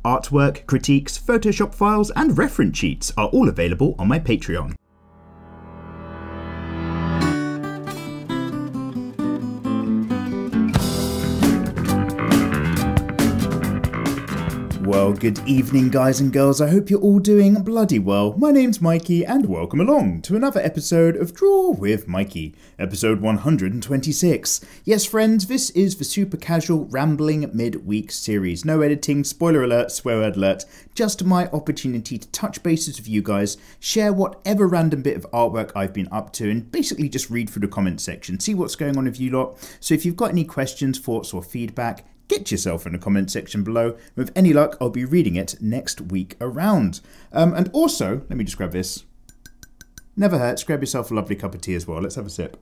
Artwork, critiques, Photoshop files, and reference sheets are all available on my Patreon. Well, good evening guys and girls, I hope you're all doing bloody well. My name's Mikey and welcome along to another episode of Draw With Mikey, episode 126. Yes friends, this is the super casual rambling midweek series. No editing, spoiler alert, swear word alert, just my opportunity to touch bases with you guys, share whatever random bit of artwork I've been up to and basically just read through the comment section, see what's going on with you lot. So if you've got any questions, thoughts or feedback, get yourself in the comment section below. With any luck, I'll be reading it next week around. And also, let me just grab this. Never hurts, grab yourself a lovely cup of tea as well. Let's have a sip.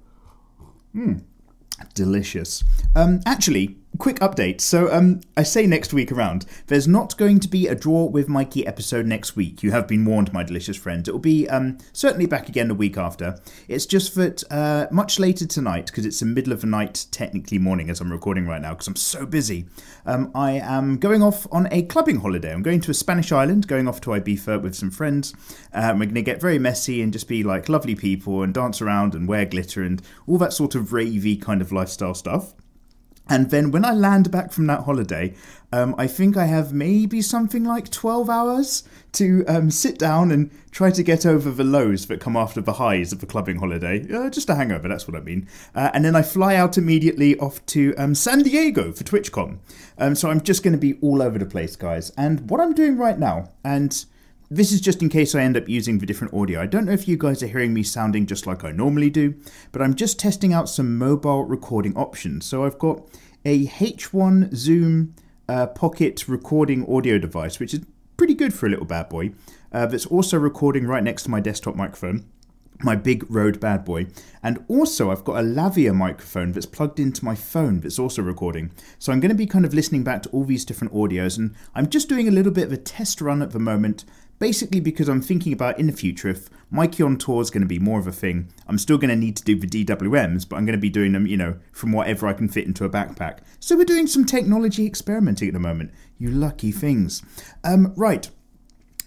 Delicious. Actually, quick update. So I say next week around. There's not going to be a Draw With Mikey episode next week. You have been warned, my delicious friends. It will be certainly back again the week after. It's just that much later tonight, because it's the middle of the night, technically morning as I'm recording right now, because I'm so busy. I am going off on a clubbing holiday. I'm going to a Spanish island, going off to Ibiza with some friends. We're going to get very messy and just be like lovely people and dance around and wear glitter and all that sort of ravey kind of lifestyle stuff. And then when I land back from that holiday, I think I have maybe something like 12 hours to sit down and try to get over the lows that come after the highs of a clubbing holiday. Just a hangover, that's what I mean. And then I fly out immediately off to San Diego for TwitchCon. So I'm just going to be all over the place, guys. And what I'm doing right now, and this is just in case I end up using the different audio. I don't know if you guys are hearing me sounding just like I normally do, but I'm just testing out some mobile recording options. So I've got a H1 Zoom pocket recording audio device, which is pretty good for a little bad boy. That's also recording right next to my desktop microphone, my big Rode bad boy. And also I've got a lavalier microphone that's plugged into my phone that's also recording. So I'm going to be kind of listening back to all these different audios, and I'm just doing a little bit of a test run at the moment. Basically because I'm thinking about in the future, if Mikey on tour is going to be more of a thing, I'm still going to need to do the DWMs, but I'm going to be doing them, you know, from whatever I can fit into a backpack. So we're doing some technology experimenting at the moment. You lucky things. Right.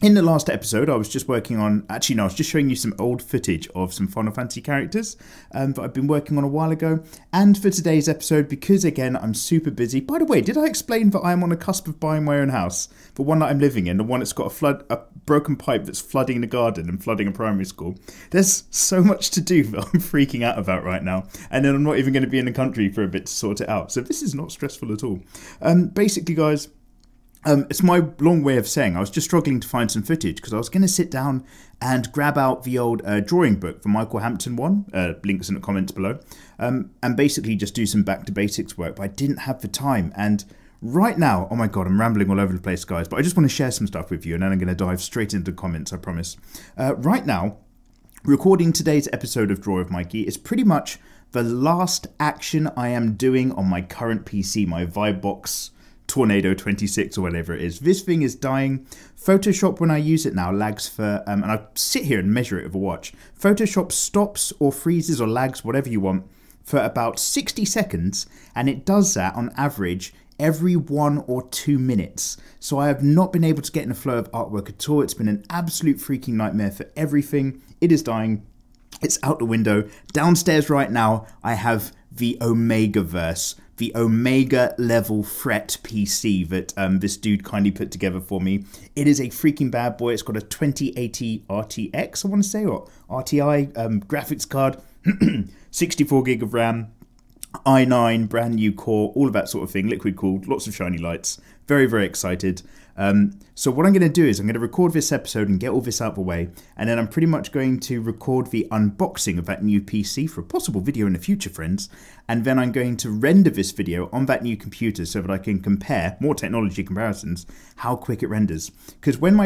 In the last episode, I was just working on, actually no, I was just showing you some old footage of some Final Fantasy characters that I've been working on a while ago. And for today's episode, because again, I'm super busy. By the way, did I explain that I'm on a cusp of buying my own house? The one that I'm living in, the one that's got a broken pipe that's flooding the garden and flooding a primary school. There's so much to do that I'm freaking out about right now. And then I'm not even going to be in the country for a bit to sort it out. So this is not stressful at all. Basically, guys, it's my long way of saying I was just struggling to find some footage because I was going to sit down and grab out the old drawing book, the Michael Hampton one, links in the comments below, and basically just do some back to basics work, but I didn't have the time. And right now, oh my god, I'm rambling all over the place, guys, but I just want to share some stuff with you and then I'm going to dive straight into the comments, I promise. Right now, recording today's episode of Draw With Mikey is pretty much the last action I am doing on my current PC, my Vibebox Tornado 26 or whatever it is. This thing is dying. Photoshop, when I use it now, lags for, and I sit here and measure it with a watch. Photoshop stops or freezes or lags, whatever you want, for about 60 seconds, and it does that on average every 1 or 2 minutes. So I have not been able to get in a flow of artwork at all. It's been an absolute freaking nightmare for everything. It is dying. It's out the window. Downstairs right now, I have the Omegaverse, the Omega level fret PC that this dude kindly put together for me. It is a freaking bad boy. It's got a 2080 RTX, I want to say, or RTI graphics card, 64 gig of RAM, i9, brand new core, all of that sort of thing, liquid cooled, lots of shiny lights. Very, very excited. So what I'm going to do is I'm going to record this episode and get all this out of the way, and then I'm pretty much going to record the unboxing of that new PC for a possible video in the future, friends, and then I'm going to render this video on that new computer so that I can compare, more technology comparisons, how quick it renders. Because when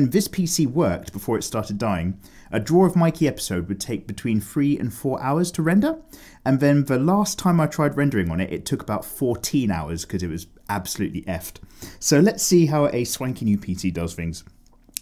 this PC worked before it started dying, a Draw With Mikey episode would take between 3 and 4 hours to render, and then the last time I tried rendering on it, it took about 14 hours because it was absolutely effed. So let's see how a swanky new PC does things.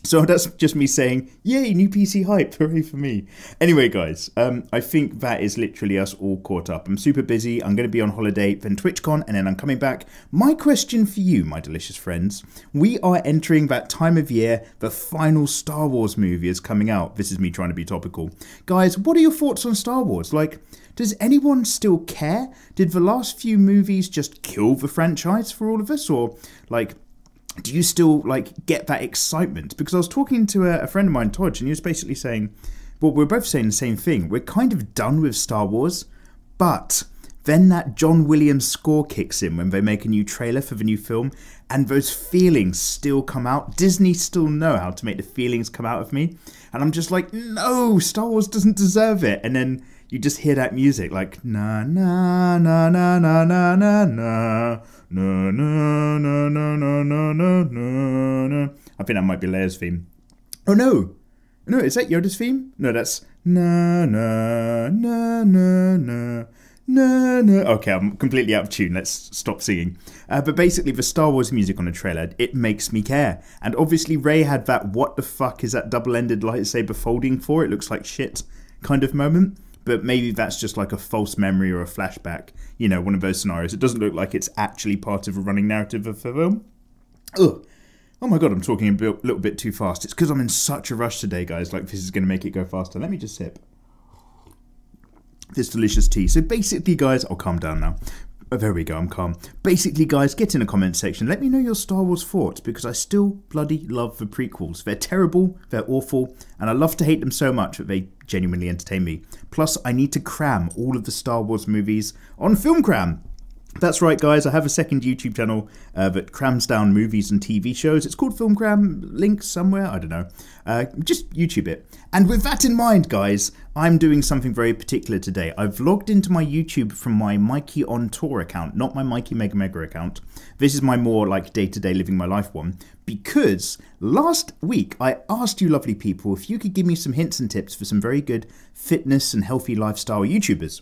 So that's just me saying, yay, new PC hype, hooray for me. Anyway, guys, I think that is literally us all caught up. I'm super busy, I'm going to be on holiday, then TwitchCon, and then I'm coming back. My question for you, my delicious friends, we are entering that time of year, the final Star Wars movie is coming out. This is me trying to be topical. Guys, what are your thoughts on Star Wars? Like, does anyone still care? Did the last few movies just kill the franchise for all of us? Or, like, do you still, like, get that excitement? Because I was talking to a friend of mine, Todge, and he was basically saying, well, we're both saying the same thing. We're kind of done with Star Wars, but then that John Williams score kicks in when they make a new trailer for the new film, and those feelings still come out. Disney still know how to make the feelings come out of me. And I'm just like, no, Star Wars doesn't deserve it. And then you just hear that music like, na na na na na na na na. No, no, no, no, no, no, no, no, no. I think that might be Leia's theme. Oh, no. No, is that Yoda's theme? No, that's na, na, na, na, na, na, na. Okay, I'm completely out of tune. Let's stop singing. But basically, the Star Wars music on the trailer, it makes me care. And obviously, Rey had that, what the fuck is that double-ended lightsaber folding for? It looks like shit kind of moment. But maybe that's just like a false memory or a flashback. You know, one of those scenarios. It doesn't look like it's actually part of a running narrative of the film. Ugh. Oh my god, I'm talking a little bit too fast. It's because I'm in such a rush today, guys. Like, this is going to make it go faster. Let me just sip this delicious tea. So basically, guys, I'll calm down now. Oh, there we go, I'm calm. Basically, guys, get in the comment section. Let me know your Star Wars thoughts, because I still bloody love the prequels. They're terrible, they're awful, and I love to hate them so much that they genuinely entertain me. Plus, I need to cram all of the Star Wars movies on Film Cram. That's right, guys, I have a second YouTube channel that crams down movies and TV shows. It's called Film Cram, link somewhere, I don't know. Just YouTube it. And with that in mind, guys, I'm doing something very particular today. I've logged into my YouTube from my Mikey on Tour account, not my mikeymegamega account. This is my more like day-to-day living my life one, because last week I asked you lovely people if you could give me some hints and tips for some very good fitness and healthy lifestyle YouTubers.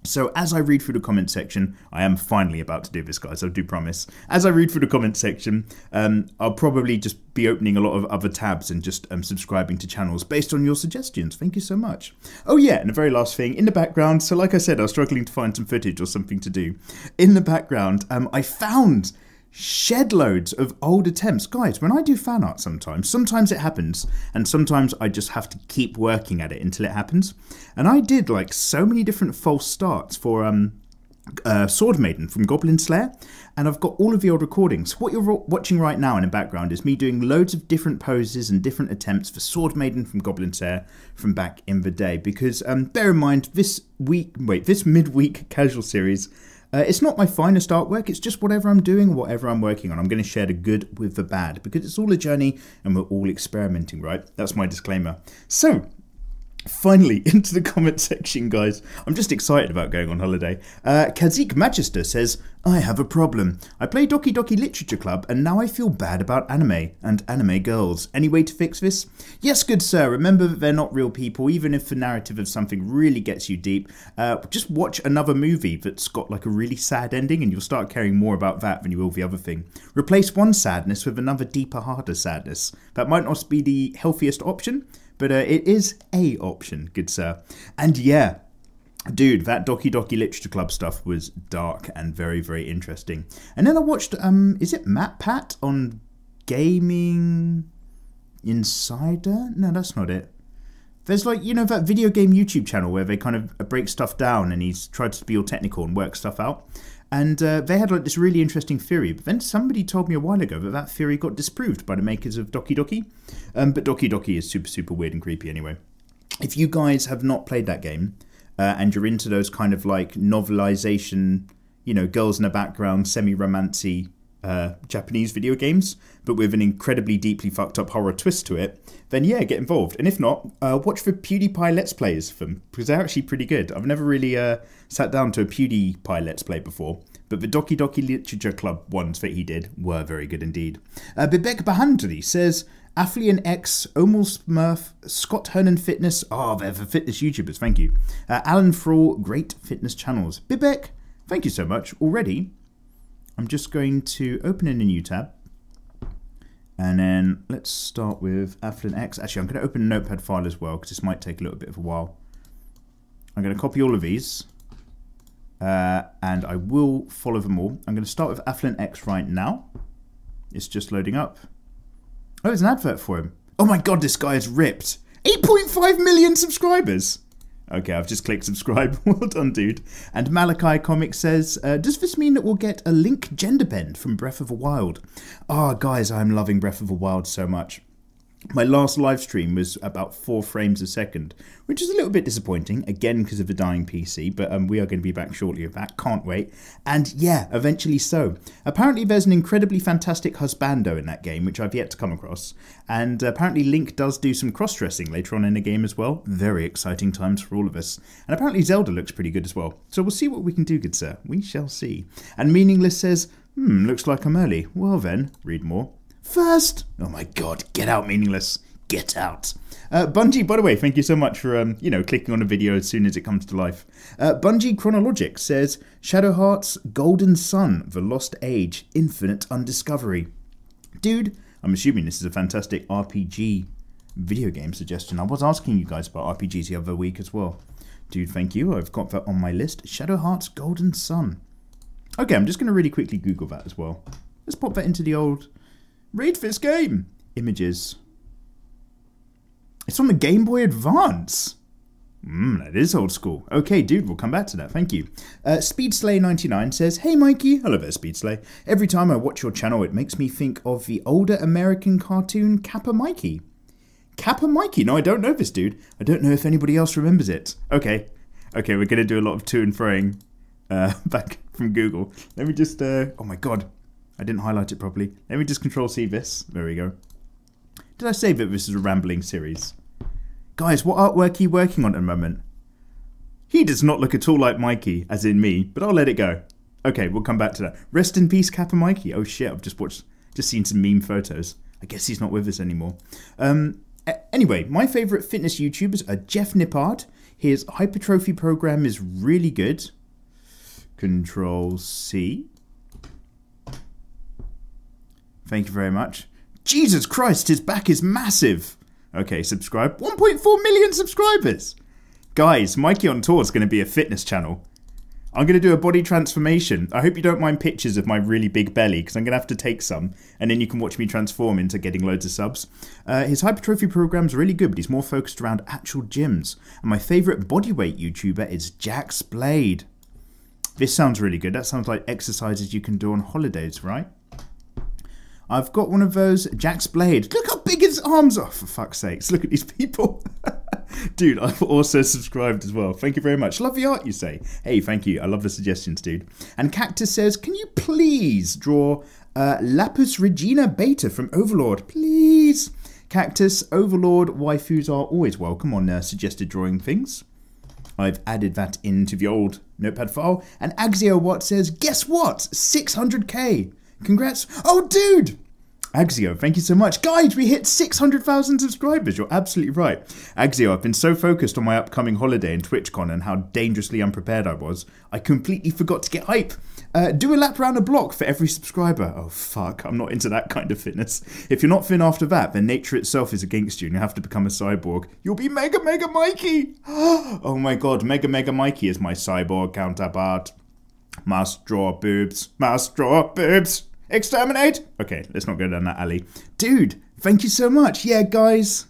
So as I read through the comment section, I am finally about to do this, guys, I do promise. As I read through the comment section, I'll probably just be opening a lot of other tabs and just subscribing to channels based on your suggestions. Thank you so much. Oh yeah, and the very last thing, in the background, so like I said, I was struggling to find some footage or something to do. In the background, I found shed loads of old attempts. Guys, when I do fan art sometimes it happens, and sometimes I just have to keep working at it until it happens. And I did like so many different false starts for Sword Maiden from Goblin Slayer, and I've got all of the old recordings. What you're watching right now in the background is me doing loads of different poses and different attempts for Sword Maiden from Goblin Slayer from back in the day, because bear in mind, this midweek casual series, it's not my finest artwork, it's just whatever I'm doing, whatever I'm working on. I'm going to share the good with the bad, because it's all a journey and we're all experimenting, right? That's my disclaimer. So, finally, into the comment section, guys. I'm just excited about going on holiday. Kazik Magister says, I have a problem. I play Doki Doki Literature Club, and now I feel bad about anime and anime girls. Any way to fix this? Yes, good sir. Remember that they're not real people, even if the narrative of something really gets you deep. Just watch another movie that's got like a really sad ending, and you'll start caring more about that than you will the other thing. Replace one sadness with another deeper, harder sadness. That might not be the healthiest option, but it is a option, good sir. And yeah, dude, that Doki Doki Literature Club stuff was dark and very, very interesting. And then I watched, is it Matt Pat on Gaming Insider? No, that's not it. There's like, you know, that video game YouTube channel where they kind of break stuff down and he's tried to be all technical and work stuff out. And they had like this really interesting theory, but then somebody told me a while ago that that theory got disproved by the makers of Doki Doki. But Doki Doki is super, super weird and creepy anyway. If you guys have not played that game, and you're into those kind of like novelization, you know, girls in the background, semi-romancy Japanese video games, but with an incredibly deeply fucked up horror twist to it, then yeah, get involved. And if not, watch the PewDiePie Let's Plays of them, because they're actually pretty good. I've never really sat down to a PewDiePie Let's Play before, but the Doki Doki Literature Club ones that he did were very good indeed. Bibek Bahandri says, Afflian X, Omul Smurf, Scott Hernan Fitness, they're for fitness YouTubers, thank you. Alan Frawl, great fitness channels. Bibek, thank you so much. Already, I'm just going to open in a new tab, And then let's start with Affluent X. Actually, I'm going to open a notepad file as well, because this might take a little bit of a while. I'm going to copy all of these. And I will follow them all. I'm going to start with Affluent X right now. It's just loading up. Oh, there's an advert for him. Oh my god, this guy is ripped. 8.5 million subscribers. Okay, I've just clicked subscribe. Well done, dude. And Malachi Comics says, does this mean that we'll get a Link gender bend from Breath of the Wild? Ah, guys, I'm loving Breath of the Wild so much. My last live stream was about 4 frames a second, which is a little bit disappointing, again because of the dying PC, but we are going to be back shortly with that, can't wait. And yeah, eventually so. Apparently there's an incredibly fantastic husbando in that game, which I've yet to come across, and apparently Link does do some cross-dressing later on in the game as well. Very exciting times for all of us. And apparently Zelda looks pretty good as well. So we'll see what we can do, good sir. We shall see. And Meaningless says, looks like I'm early. Well then, read more. First, oh my god, get out, Meaningless, get out. Bungie, by the way, thank you so much for, clicking on a video as soon as it comes to life. Bungie Chronologic says, Shadow Heart's Golden Sun, The Lost Age, Infinite Undiscovery. Dude, I'm assuming this is a fantastic RPG video game suggestion. I was asking you guys about RPGs the other week as well. Dude, thank you, I've got that on my list. Shadow Heart's Golden Sun. Okay, I'm just going to really quickly Google that as well. Let's pop that into the old... Read this game. Images. It's on the Game Boy Advance. That is old school. Okay, dude, we'll come back to that. Thank you. Speedslay99 says, Hey, Mikey. Hello there, Speedslay. Every time I watch your channel, it makes me think of the older American cartoon Kappa Mikey. Kappa Mikey? No, I don't know this, dude. I don't know if anybody else remembers it. Okay, we're going to do a lot of to and froing back from Google. Let me just... oh, my God. I didn't highlight it properly. Let me just Control-C this. There we go. Did I say that this is a rambling series? Guys, what artwork are you working on at the moment? He does not look at all like Mikey, as in me, but I'll let it go. Okay, we'll come back to that. Rest in peace, Kappa Mikey. Oh shit, I've just seen some meme photos. I guess he's not with us anymore. Anyway, my favourite fitness YouTubers are Jeff Nippard. His hypertrophy program is really good. Control-C. Thank you very much. Jesus Christ, his back is massive. Okay, subscribe. 1.4 million subscribers. Guys, Mikey on Tour is going to be a fitness channel. I'm going to do a body transformation. I hope you don't mind pictures of my really big belly, because I'm going to have to take some, and then you can watch me transform into getting loads of subs. His hypertrophy program's really good, but he's more focused around actual gyms. And my favourite bodyweight YouTuber is Jack's Blade. This sounds really good. That sounds like exercises you can do on holidays, right? I've got one of those, Jack's Blade. Look how big his arms are, for fuck's sakes. Look at these people. Dude, I've also subscribed as well. Thank you very much. Love the art, you say. Hey, thank you. I love the suggestions, dude. And Cactus says, can you please draw Lapis Regina Beta from Overlord? Please. Cactus, Overlord, waifus are always welcome on suggested drawing things. I've added that into the old notepad file. And Axio Watt says, guess what? 600k. Congrats. Oh, dude. Axio, thank you so much. Guys, we hit 600,000 subscribers. You're absolutely right. Axio, I've been so focused on my upcoming holiday in TwitchCon and how dangerously unprepared I was, I completely forgot to get hype. Do a lap around a block for every subscriber. Oh, fuck. I'm not into that kind of fitness. If you're not thin after that, then nature itself is against you and you have to become a cyborg. You'll be Mega Mikey. Oh, my God. Mega Mikey is my cyborg counterpart. Must draw boobs. Must draw boobs. Exterminate! Okay, let's not go down that alley. Dude, thank you so much. Yeah, guys,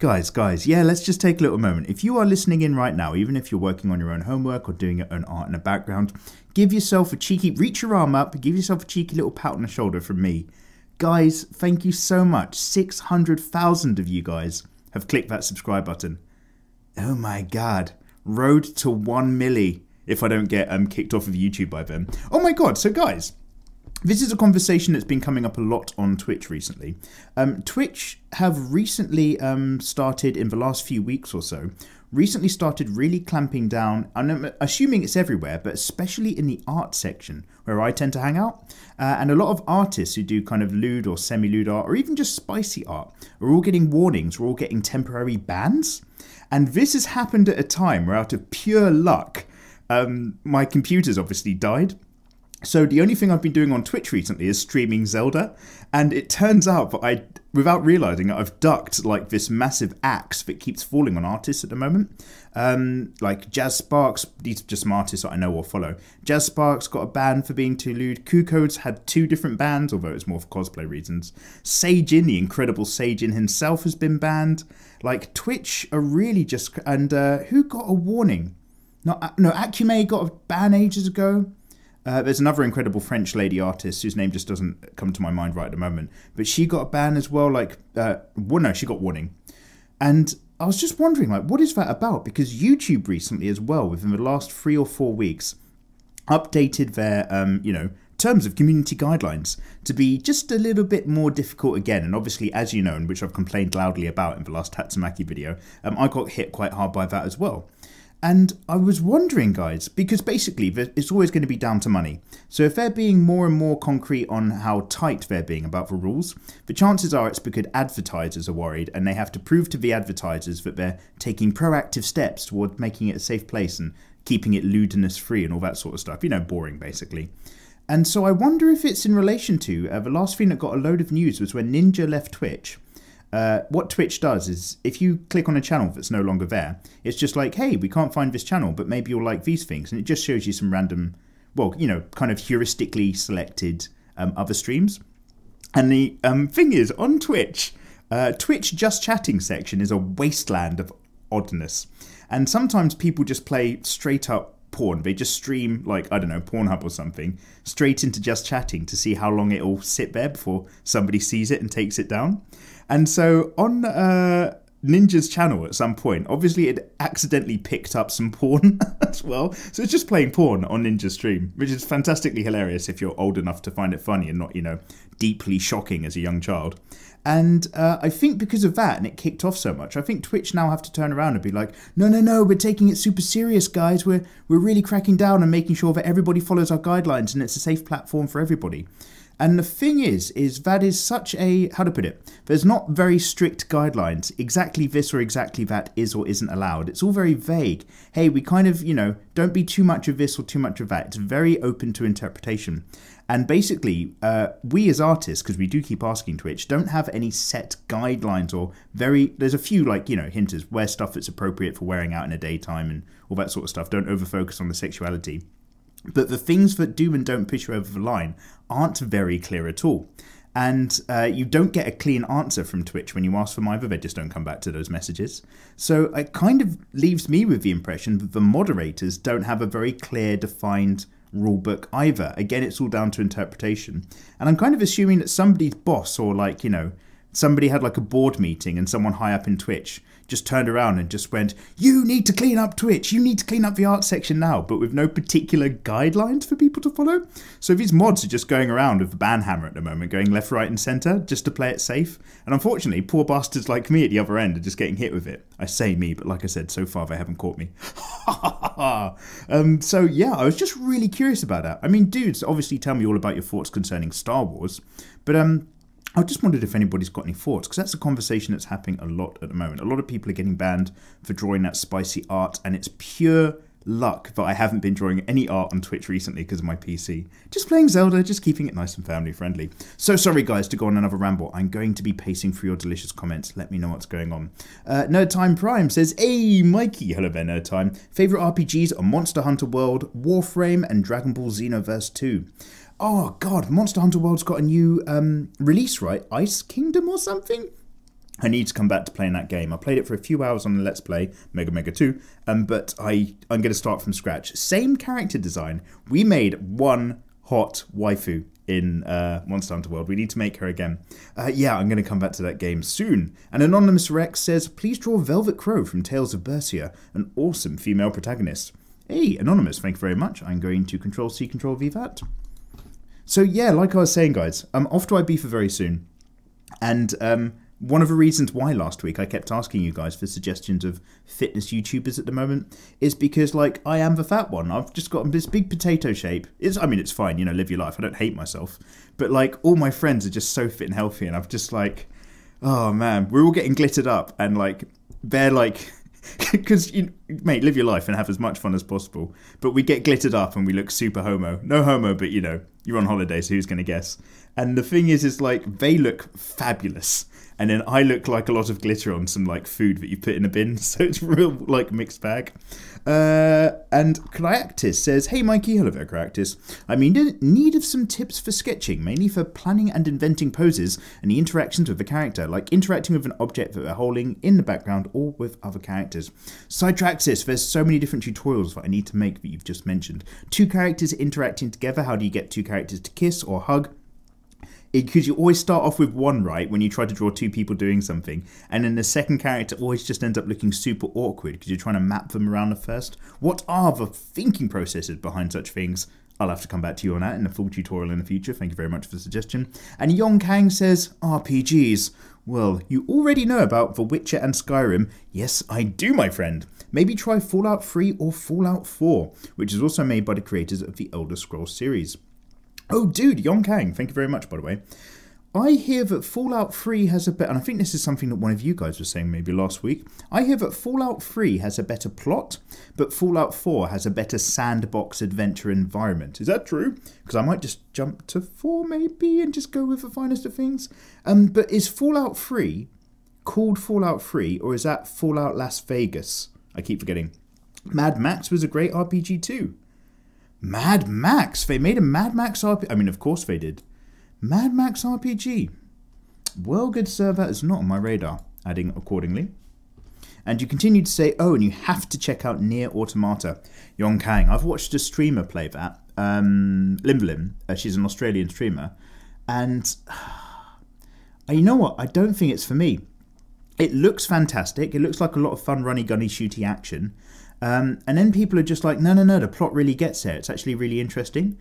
yeah, let's just take a little moment. If you are listening in right now, even if you're working on your own homework or doing your own art in the background, give yourself a cheeky, reach your arm up, give yourself a cheeky little pat on the shoulder from me. Guys, thank you so much. 600,000 of you guys have clicked that subscribe button. Oh my God. Road to 1 milli if I don't get kicked off of YouTube by then. Oh my God, so guys, this is a conversation that's been coming up a lot on Twitch recently. Twitch have recently started, in the last few weeks or so, started really clamping down, and I'm assuming it's everywhere, but especially in the art section, where I tend to hang out. And a lot of artists who do kind of lewd or semi-lewd art, or even just spicy art, are all getting warnings, we're all getting temporary bans. And this has happened at a time where, out of pure luck, my computer's obviously died. So the only thing I've been doing on Twitch recently is streaming Zelda, and it turns out that without realising it, I've ducked like this massive axe that keeps falling on artists at the moment. Like Jazz Sparks, these are just some artists that I know or follow. Jazz Sparks got a ban for being too lewd. Kuko's had 2 different bans, although it's more for cosplay reasons. Seijin, the incredible Seijin himself, has been banned. Like Twitch are really just... And who got a warning? No, Acume got a ban ages ago. There's another incredible French lady artist whose name just doesn't come to my mind right at the moment. But she got a ban as well, she got warning. And I was just wondering, what is that about? Because YouTube recently as well, within the last 3 or 4 weeks, updated their, terms of community guidelines to be just a little bit more difficult again. And obviously, as you know, and which I've complained loudly about in the last Tatsumaki video, I got hit quite hard by that as well. And I was wondering, guys, because basically it's always going to be down to money. So if they're being more and more concrete on how tight they're being about the rules, the chances are it's because advertisers are worried and they have to prove to the advertisers that they're taking proactive steps toward making it a safe place and keeping it lewdness free and all that sort of stuff. Boring, basically. And so I wonder if it's in relation to the last thing that got a load of news was when Ninja left Twitch. What Twitch does is, if you click on a channel that's no longer there, it's just like, hey, we can't find this channel, but maybe you'll like these things. And it just shows you some random, kind of heuristically selected other streams. And the thing is, on Twitch, Twitch Just Chatting section is a wasteland of oddness. And sometimes people just play straight up porn. They just stream, Pornhub or something, straight into Just Chatting to see how long it'll sit there before somebody sees it and takes it down. And so on Ninja's channel at some point, obviously it accidentally picked up some porn as well. So it's just playing porn on Ninja's stream, which is fantastically hilarious if you're old enough to find it funny and not, deeply shocking as a young child. And I think because of that, and it kicked off so much, I think Twitch now have to turn around and be like, no, we're taking it super serious, guys. We're really cracking down and making sure that everybody follows our guidelines and it's a safe platform for everybody. And the thing is that is such a, how to put it, there's not very strict guidelines, exactly this or exactly that is or isn't allowed. It's all very vague. Hey, we kind of, don't be too much of this or too much of that. It's very open to interpretation. And basically, we as artists, because we do keep asking Twitch, don't have any set guidelines or there's a few hinters, wear stuff that's appropriate for wearing out in the daytime and all that sort of stuff. Don't over-focus on the sexuality. But the things that do and don't push you over the line aren't very clear at all. And you don't get a clean answer from Twitch when you ask for them either. They just don't come back to those messages. So it kind of leaves me with the impression that the moderators don't have a very clear, defined rule book either. Again, it's all down to interpretation. And I'm kind of assuming that somebody's boss or somebody had a board meeting and someone high up in Twitch just turned around and just went, you need to clean up Twitch, you need to clean up the art section now, but with no particular guidelines for people to follow. So these mods are just going around with the ban hammer at the moment, going left, right and centre just to play it safe. And unfortunately, poor bastards like me at the other end are just getting hit with it. I say me, but like I said, so far they haven't caught me. So yeah, I was just really curious about that. I mean, dudes, obviously tell me all about your thoughts concerning Star Wars, but I just wondered if anybody's got any thoughts, because that's a conversation that's happening a lot at the moment. A lot of people are getting banned for drawing that spicy art, and it's pure luck that I haven't been drawing any art on Twitch recently because of my PC. Just playing Zelda, just keeping it nice and family friendly. So sorry guys to go on another ramble. I'm going to be pacing through your delicious comments. Let me know what's going on. Nerd Time Prime says, hey Mikey, hello there Nerd Time. Favourite RPGs are Monster Hunter World, Warframe and Dragon Ball Xenoverse 2. Oh god, Monster Hunter World's got a new release, right? Ice Kingdom or something? I need to come back to playing that game. I played it for a few hours on the Let's Play, Mega Mega 2, but I'm going to start from scratch. Same character design. We made one hot waifu in Monster Hunter World. We need to make her again. Yeah, I'm going to come back to that game soon. And Anonymous Rex says, please draw Velvet Crow from Tales of Berseria, an awesome female protagonist. Hey, Anonymous, thank you very much. I'm going to Control-C, Control-V that. So yeah, like I was saying, guys, I'm off to Ibiza very soon. And one of the reasons why last week I kept asking you guys for suggestions of fitness YouTubers at the moment is because, I am the fat one. I've just got this big potato shape. It's fine, live your life. I don't hate myself. But, all my friends are just so fit and healthy, and I'm just oh, man, we're all getting glittered up, and, they're, Because, mate, live your life and have as much fun as possible. But we get glittered up and we look super homo. No homo, but, you're on holiday, so who's going to guess? And the thing is like, they look fabulous. And then I look like a lot of glitter on some, like, food that you put in a bin. So it's real, like, mixed bag. And Cryactis says, hey, Mikey. Hello there, Cryactis. I'm in need of some tips for sketching, mainly for planning and inventing poses and the interactions with the character, like interacting with an object that they're holding in the background or with other characters. Sidetraxis, there's so many different tutorials that I need to make that you've just mentioned. 2 characters interacting together. How do you get 2 characters to kiss or hug? Because you always start off with one, right, when you try to draw 2 people doing something, and then the second character always just ends up looking super awkward because you're trying to map them around the first. What are the thinking processes behind such things? I'll have to come back to you on that in a full tutorial in the future. Thank you very much for the suggestion. And Yong Kang says, RPGs. Well, you already know about The Witcher and Skyrim. Yes, I do, my friend. Maybe try Fallout 3 or Fallout 4, which is also made by the creators of the Elder Scrolls series. Oh, dude, Yong Kang, thank you very much, by the way. I hear that Fallout 3 has a better, and I think this is something that one of you guys was saying maybe last week. I hear that Fallout 3 has a better plot, but Fallout 4 has a better sandbox adventure environment. Is that true? Because I might just jump to 4 maybe and just go with the finest of things. But is Fallout 3 called Fallout 3, or is that Fallout Las Vegas? I keep forgetting. Mad Max was a great RPG too. Mad Max? They made a Mad Max RPG? I mean, of course they did. Mad Max RPG. Well, good sir, that is not on my radar. Adding accordingly. And you continue to say, oh, and you have to check out Nier Automata. Yong Kang. I've watched a streamer play that. Limbalim. She's an Australian streamer. And you know what? I don't think it's for me. It looks fantastic. It looks like a lot of fun runny gunny shooty action. And then people are just like, no, the plot really gets there. It's actually really interesting.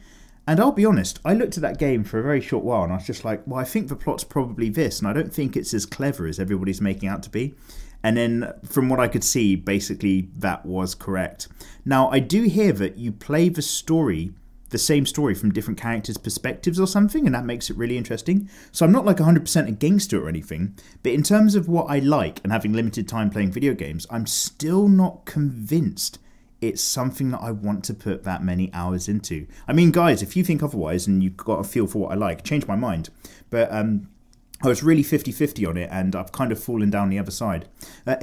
And I'll be honest, I looked at that game for a very short while and I was just like, well, I think the plot's probably this, and I don't think it's as clever as everybody's making out to be. And then from what I could see, basically that was correct. Now, I do hear that you play the same story from different characters' perspectives or something, and that makes it really interesting. So I'm not like 100% against it or anything, but in terms of what I like and having limited time playing video games, I'm still not convinced it's something that I want to put that many hours into. I mean, guys, if you think otherwise and you've got a feel for what I like, change my mind. But I was really 50-50 on it, and I've kind of fallen down the other side.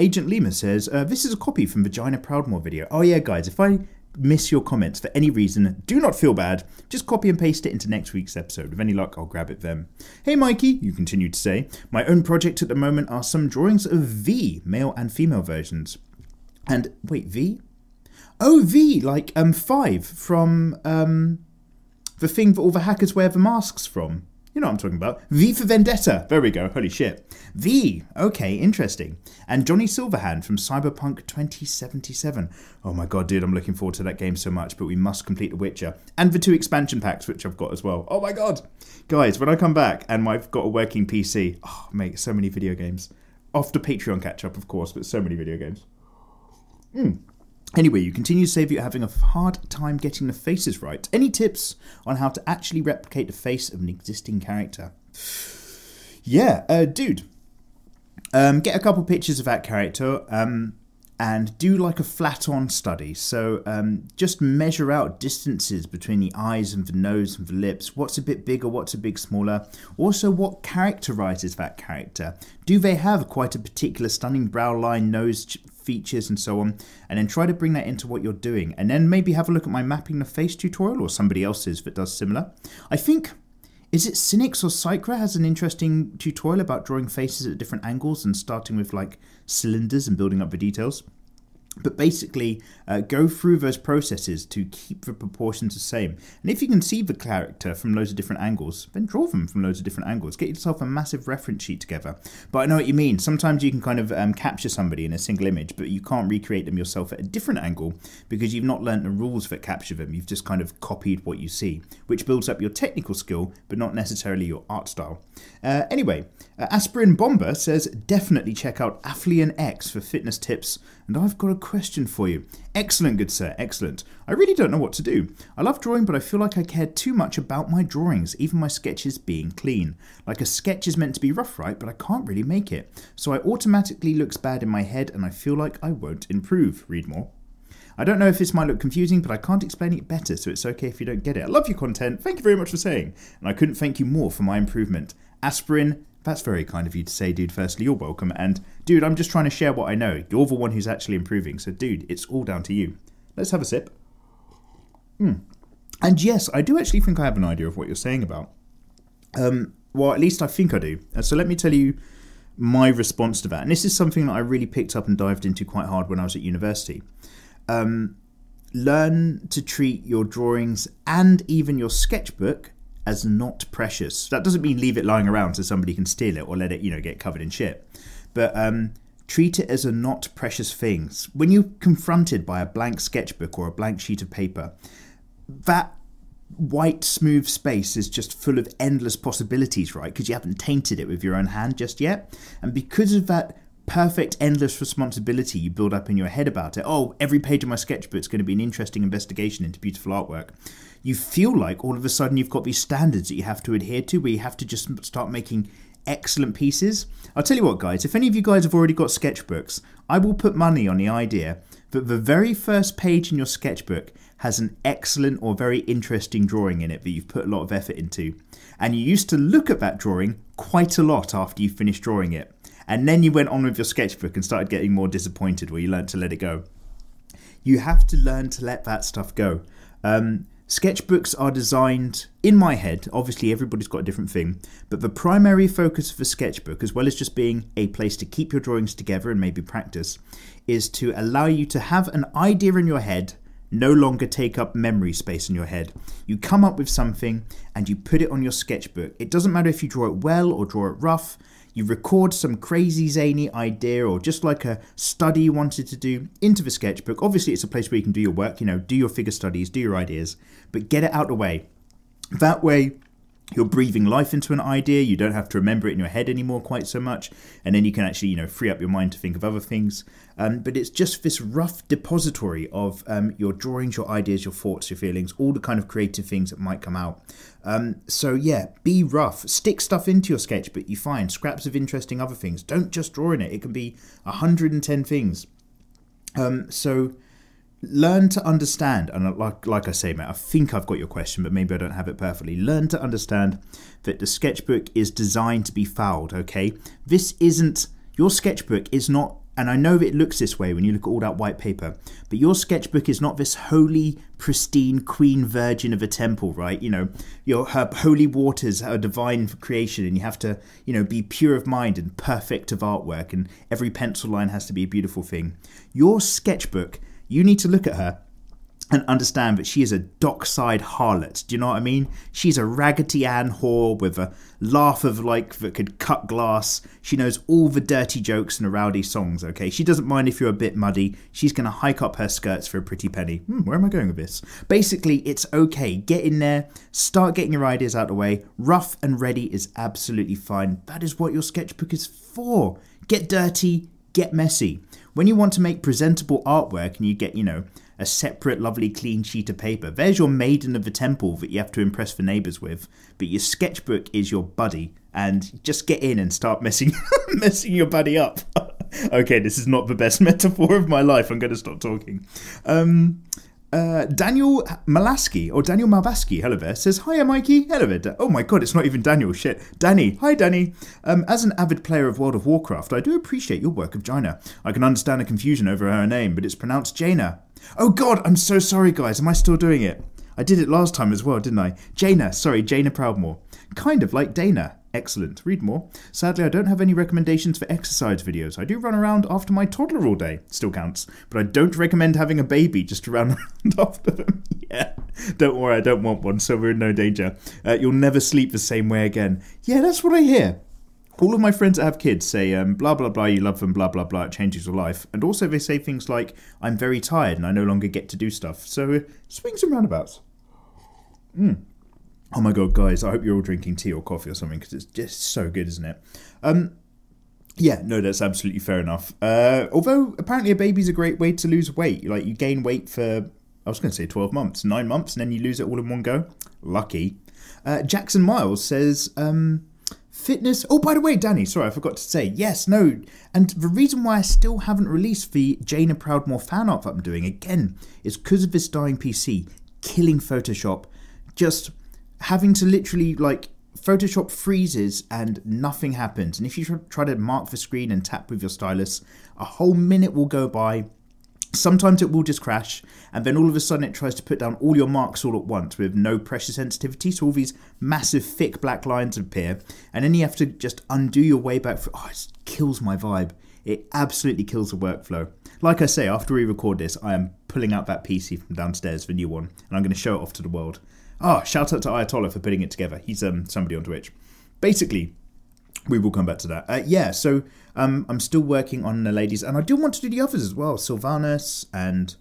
Agent Lima says, this is a copy from Vagina Proudmore video. Oh yeah, guys, if I miss your comments for any reason, do not feel bad. Just copy and paste it into next week's episode. With any luck, I'll grab it then. Hey Mikey, you continue to say, my own project at the moment are some drawings of V, male and female versions. And wait, V? Oh, V, like 5 from the thing that all the hackers wear the masks from. You know what I'm talking about. V for Vendetta. There we go. Holy shit. V. Okay, interesting. And Johnny Silverhand from Cyberpunk 2077. Oh my god, dude, I'm looking forward to that game so much, but we must complete The Witcher. And the 2 expansion packs, which I've got as well. Oh my god. Guys, when I come back and I've got a working PC, oh, mate, so many video games. After Patreon catch-up, of course, but so many video games. Anyway, you continue to say that you're having a hard time getting the faces right. Any tips on how to actually replicate the face of an existing character? Yeah, dude. Get a couple pictures of that character and do like a flat-on study. So just measure out distances between the eyes and the nose and the lips. What's a bit bigger, what's a bit smaller. Also, what characterizes that character? Do they have quite a particular stunning brow line, nose features and so on, and then try to bring that into what you're doing, and then maybe have a look at my mapping the face tutorial or somebody else's that does similar. I think, is it Cynics or Psychra has an interesting tutorial about drawing faces at different angles and starting with like cylinders and building up the details. But basically, go through those processes to keep the proportions the same. And if you can see the character from loads of different angles, then draw them from loads of different angles. Get yourself a massive reference sheet together. But I know what you mean. Sometimes you can kind of capture somebody in a single image, but you can't recreate them yourself at a different angle because you've not learnt the rules that capture them. You've just kind of copied what you see, which builds up your technical skill, but not necessarily your art style. Anyway, Aspirin Bomber says, definitely check out Afflian X for fitness tips, and I've got a question for you. Excellent, good sir, excellent. I really don't know what to do. I love drawing, but I feel like I care too much about my drawings, even my sketches being clean. Like a sketch is meant to be rough, right, but I can't really make it. So I automatically looks bad in my head, and I feel like I won't improve. Read more. I don't know if this might look confusing, but I can't explain it better, so it's okay if you don't get it. I love your content. Thank you very much for saying. And I couldn't thank you more for my improvement. Aspirin, that's very kind of you to say, dude. Firstly, you're welcome. And, dude, I'm just trying to share what I know. You're the one who's actually improving. So, dude, it's all down to you. Let's have a sip. And yes, I do actually think I have an idea of what you're saying about. Well, at least I think I do. So let me tell you my response to that. And this is something that I really picked up and dived into quite hard when I was at university. Learn to treat your drawings and even your sketchbook as not precious. That doesn't mean leave it lying around so somebody can steal it or let it, get covered in shit. But treat it as a not precious thing. When you're confronted by a blank sketchbook or a blank sheet of paper, that white smooth space is just full of endless possibilities, right? Because you haven't tainted it with your own hand just yet. And because of that perfect endless responsibility you build up in your head about it, oh, every page of my sketchbook is going to be an interesting investigation into beautiful artwork, you feel like all of a sudden you've got these standards that you have to adhere to, where you have to just start making excellent pieces. I'll tell you what, guys, if any of you guys have already got sketchbooks, I will put money on the idea that the very first page in your sketchbook has an excellent or very interesting drawing in it that you've put a lot of effort into. And you used to look at that drawing quite a lot after you finished drawing it. And then you went on with your sketchbook and started getting more disappointed, where you learned to let it go. You have to learn to let that stuff go. Sketchbooks are designed, in my head, obviously everybody's got a different thing, but the primary focus of a sketchbook, as well as just being a place to keep your drawings together and maybe practice, is to allow you to have an idea in your head, no longer take up memory space in your head. You come up with something and you put it on your sketchbook. It doesn't matter if you draw it well or draw it rough. You record some crazy zany idea or just like a study you wanted to do into the sketchbook. Obviously, it's a place where you can do your work, do your figure studies, do your ideas, but get it out of the way. That way, you're breathing life into an idea. You don't have to remember it in your head anymore quite so much. And then you can actually, free up your mind to think of other things. But it's just this rough depository of your drawings, your ideas, your thoughts, your feelings, all the kind of creative things that might come out. So yeah, be rough. Stick stuff into your sketchbook you find. Scraps of interesting other things. Don't just draw in it. It can be 110 things. So learn to understand, and like I say, mate, I think I've got your question, but maybe I don't have it perfectly. Learn to understand that the sketchbook is designed to be fouled, okay? Your sketchbook is not, and I know it looks this way when you look at all that white paper, but your sketchbook is not this holy, pristine queen virgin of a temple, right? Her holy waters are divine for creation, and you have to, be pure of mind and perfect of artwork, and every pencil line has to be a beautiful thing. Your sketchbook, you need to look at her and understand that she is a dockside harlot. Do you know what I mean? She's a Raggedy Ann whore with a laugh that could cut glass. She knows all the dirty jokes and the rowdy songs, okay? She doesn't mind if you're a bit muddy. She's going to hike up her skirts for a pretty penny. Where am I going with this? Basically, it's okay. Get in there. Start getting your ideas out of the way. Rough and ready is absolutely fine. That is what your sketchbook is for. Get dirty. Get messy. When you want to make presentable artwork and you get, a separate lovely clean sheet of paper, there's your Maiden of the temple that you have to impress the neighbours with, but your sketchbook is your buddy, and just get in and start messing your buddy up. Okay, this is not the best metaphor of my life. I'm going to stop talking. Daniel Malbaski, hello there, says, hiya Mikey, hello there. Oh my god, it's not even Daniel, shit. Danny, hi Danny. As an avid player of World of Warcraft, I do appreciate your work of Jaina. I can understand the confusion over her name, but it's pronounced Jaina. Oh god, I'm so sorry guys, am I still doing it? I did it last time as well, didn't I? Jaina Proudmore. Kind of like Dana. Excellent. Read more. Sadly, I don't have any recommendations for exercise videos. I do run around after my toddler all day. Still counts. But I don't recommend having a baby just to run around after them. Yeah. Don't worry, I don't want one, so we're in no danger. You'll never sleep the same way again. Yeah, that's what I hear. All of my friends that have kids say, blah, blah, blah, you love them, blah, blah, blah, it changes your life. And also they say things like, I'm very tired and I no longer get to do stuff. So swings and roundabouts. Oh my god, guys, I hope you're all drinking tea or coffee or something, because it's just so good, isn't it? Yeah, no, that's absolutely fair enough. Although, apparently a baby's a great way to lose weight. Like, you gain weight for, I was going to say 12 months, 9 months, and then you lose it all in one go. Lucky. Jackson Miles says, fitness... Oh, by the way, Danny, sorry, I forgot to say. Yes, no, and the reason why I still haven't released the Jaina Proudmore fan art that I'm doing, again, is because of this dying PC, killing Photoshop, just having to literally, like, Photoshop freezes and nothing happens. And if you try to mark the screen and tap with your stylus, a whole minute will go by. Sometimes it will just crash, and then all of a sudden it tries to put down all your marks all at once with no pressure sensitivity, so all these massive thick black lines appear, and then you have to just undo your way back. It kills my vibe. It absolutely kills the workflow. Like I say, after we record this, I am pulling out that PC from downstairs, the new one, and I'm going to show it off to the world. Shout out to Ayatollah for putting it together. He's somebody on Twitch. Basically, we will come back to that. So I'm still working on the ladies, and I do want to do the others as well. Sylvanas and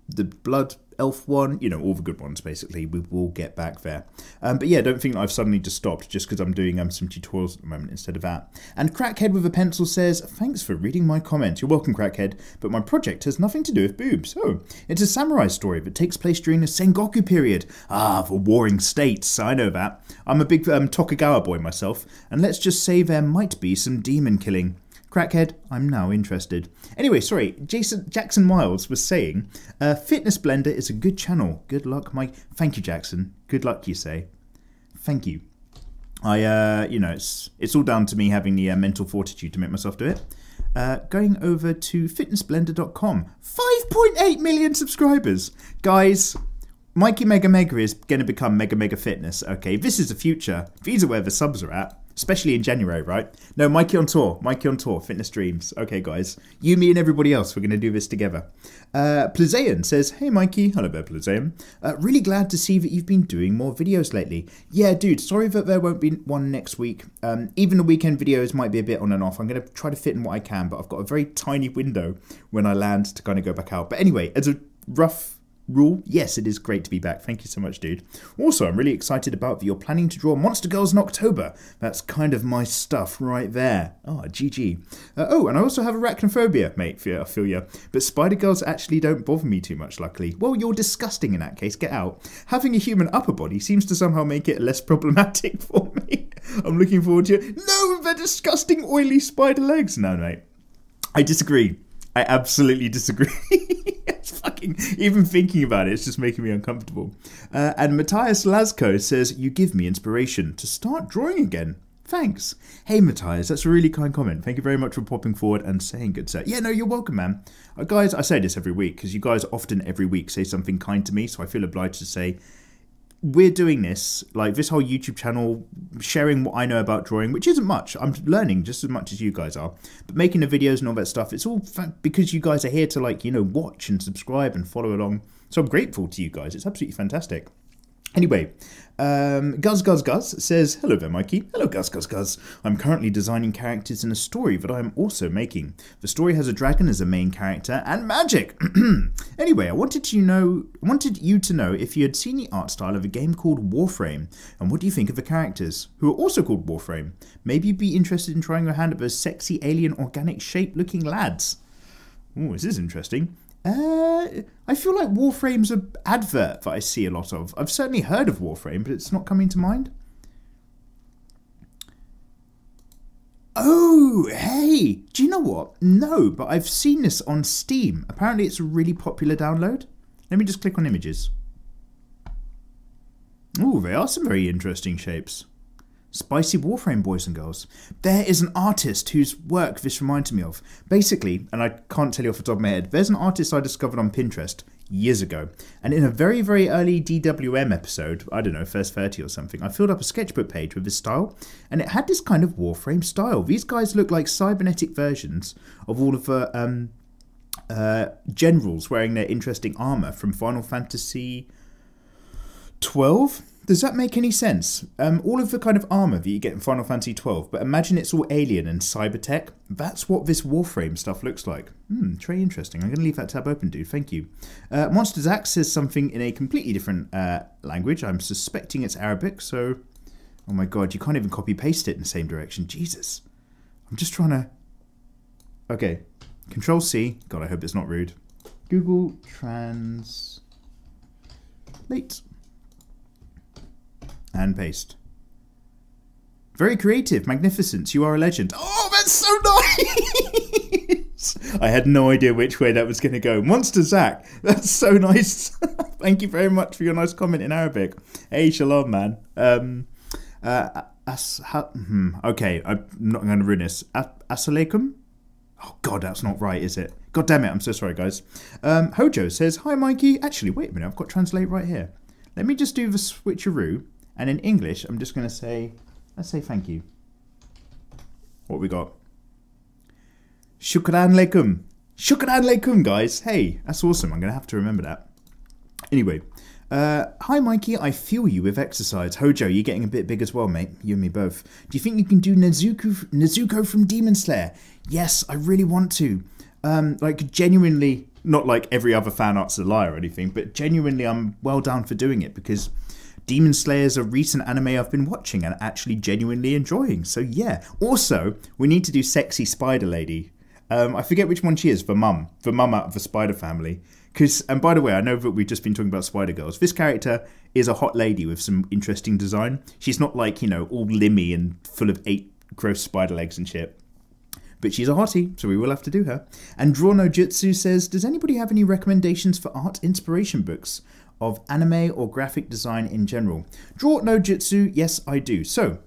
the Blood Elf one, you know, all the good ones, basically. We will get back there. But yeah, don't think I've suddenly just stopped just because I'm doing some tutorials at the moment instead of that. And Crackhead with a pencil says, thanks for reading my comment. You're welcome, Crackhead. But my project has nothing to do with boobs. Oh, it's a samurai story that takes place during the Sengoku period. The warring states. I know that. I'm a big Tokugawa boy myself. And let's just say there might be some demon killing. Crackhead, I'm now interested. Anyway, sorry, Jackson Miles was saying, Fitness Blender is a good channel. Good luck, Mike. Thank you, Jackson. Good luck, you say. Thank you. It's all down to me having the mental fortitude to make myself do it. Going over to fitnessblender.com. 5.8 million subscribers. Guys, Mikey Mega Mega is going to become Mega Mega Fitness. Okay, this is the future. These are where the subs are at. Especially in January, right? No, Mikey on tour, Fitness Dreams. Okay, guys. You, me, and everybody else, we're going to do this together. Plazaean says, hey, Mikey. Hello there, Plazaean. Really glad to see that you've been doing more videos lately. Yeah, dude, sorry that there won't be one next week. Even the weekend videos might be a bit on and off. I'm going to try to fit in what I can, but I've got a very tiny window when I land to kind of go back out. But anyway, as a rough rule, yes, it is great to be back. Thank you so much, dude. Also, I'm really excited about that you're planning to draw Monster Girls in October. That's kind of my stuff right there. GG. And I also have arachnophobia, mate. I feel ya. But spider girls actually don't bother me too much, luckily. Well, you're disgusting in that case. Get out. Having a human upper body seems to somehow make it less problematic for me. I'm looking forward to it. No, they're disgusting, oily spider legs. No, mate. I disagree. I absolutely disagree. It's fucking, even thinking about it, it's just making me uncomfortable. And Matthias Lasco says, you give me inspiration to start drawing again. Thanks. Hey, Matthias, that's a really kind comment. Thank you very much for popping forward and saying good, sir. Yeah, no, you're welcome, man. Guys, I say this every week because you guys often every week say something kind to me, so I feel obliged to say, we're doing this, like this whole YouTube channel, sharing what I know about drawing, which isn't much. I'm learning just as much as you guys are. But making the videos and all that stuff, it's all because you guys are here to, like, you know, watch and subscribe and follow along. So I'm grateful to you guys. It's absolutely fantastic. Anyway, Guz says, hello there, Mikey. Hello, Guz. I'm currently designing characters in a story that I am also making. The story has a dragon as a main character and magic. Anyway, I wanted you to know if you had seen the art style of a game called Warframe, and what do you think of the characters, who are also called Warframe? Maybe you'd be interested in trying your hand at those sexy alien organic shape-looking lads. Oh, this is interesting. I feel like Warframe's an advert that I see a lot of. I've certainly heard of Warframe, but it's not coming to mind. Oh, hey! Do you know what? No, but I've seen this on Steam. Apparently it's a really popular download. Let me just click on images. Oh, they are some very interesting shapes. Spicy Warframe, boys and girls. There is an artist whose work this reminds me of. Basically, and I can't tell you off the top of my head, there's an artist I discovered on Pinterest years ago. And in a very, very early DWM episode, I don't know, first 30 or something, I filled up a sketchbook page with this style. And it had this kind of Warframe style. These guys look like cybernetic versions of all of the generals wearing their interesting armor from Final Fantasy 12. Does that make any sense? All of the kind of armour that you get in Final Fantasy XII, but imagine it's all alien and cyber tech. That's what this Warframe stuff looks like. Very interesting. I'm going to leave that tab open, dude. Thank you. Monster Zach says something in a completely different language. I'm suspecting it's Arabic, so... Oh my god, you can't even copy-paste it in the same direction. Jesus. I'm just trying to... Okay. Control-C. God, I hope it's not rude. Google Translate. And paste. Very creative, magnificent. You are a legend. Oh, that's so nice! I had no idea which way that was going to go. Monster Zach, that's so nice. Thank you very much for your nice comment in Arabic. Hey, shalom, man. Okay, I'm not going to ruin this. Assalamualaikum? Oh, God, that's not right, is it? God damn it, I'm so sorry, guys. Hojo says, hi, Mikey. Actually, wait a minute, I've got translate right here. Let me just do the switcheroo. And in English, I'm just going to say, let's say thank you. What we got? Shukran laikum. Shukran laikum, guys. Hey, that's awesome. I'm going to have to remember that. Anyway, hi, Mikey. I feel you with exercise. Hojo, you're getting a bit big as well, mate. You and me both. Do you think you can do Natsuko from Demon Slayer? Yes, I really want to. Like, genuinely, not like every other fan art's a lie or anything, but genuinely I'm well down for doing it because... Demon Slayer is a recent anime I've been watching and actually genuinely enjoying. So yeah. Also, we need to do Sexy Spider Lady. I forget which one she is. The mum out of the Spider family. And by the way, I know that we've just been talking about Spider Girls. This character is a hot lady with some interesting design. She's not like, you know, all limmy and full of 8 gross spider legs and shit. But she's a hottie, so we will have to do her. And Draw No Jutsu says, does anybody have any recommendations for art inspiration books of anime or graphic design in general? Draw No Jutsu, yes, I do. So,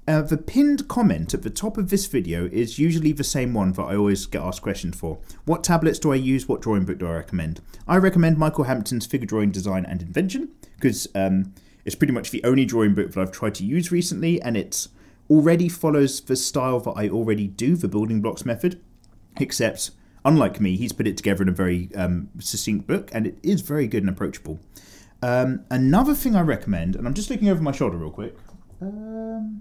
the pinned comment at the top of this video is usually the same one that I always get asked questions for. What tablets do I use? What drawing book do I recommend? I recommend Michael Hampton's Figure Drawing Design and Invention, because it's pretty much the only drawing book that I've tried to use recently, and it already follows the style that I already do, the building blocks method, except... Unlike me, he's put it together in a very succinct book, and it is very good and approachable. Another thing I recommend, and I'm just looking over my shoulder real quick. Oh,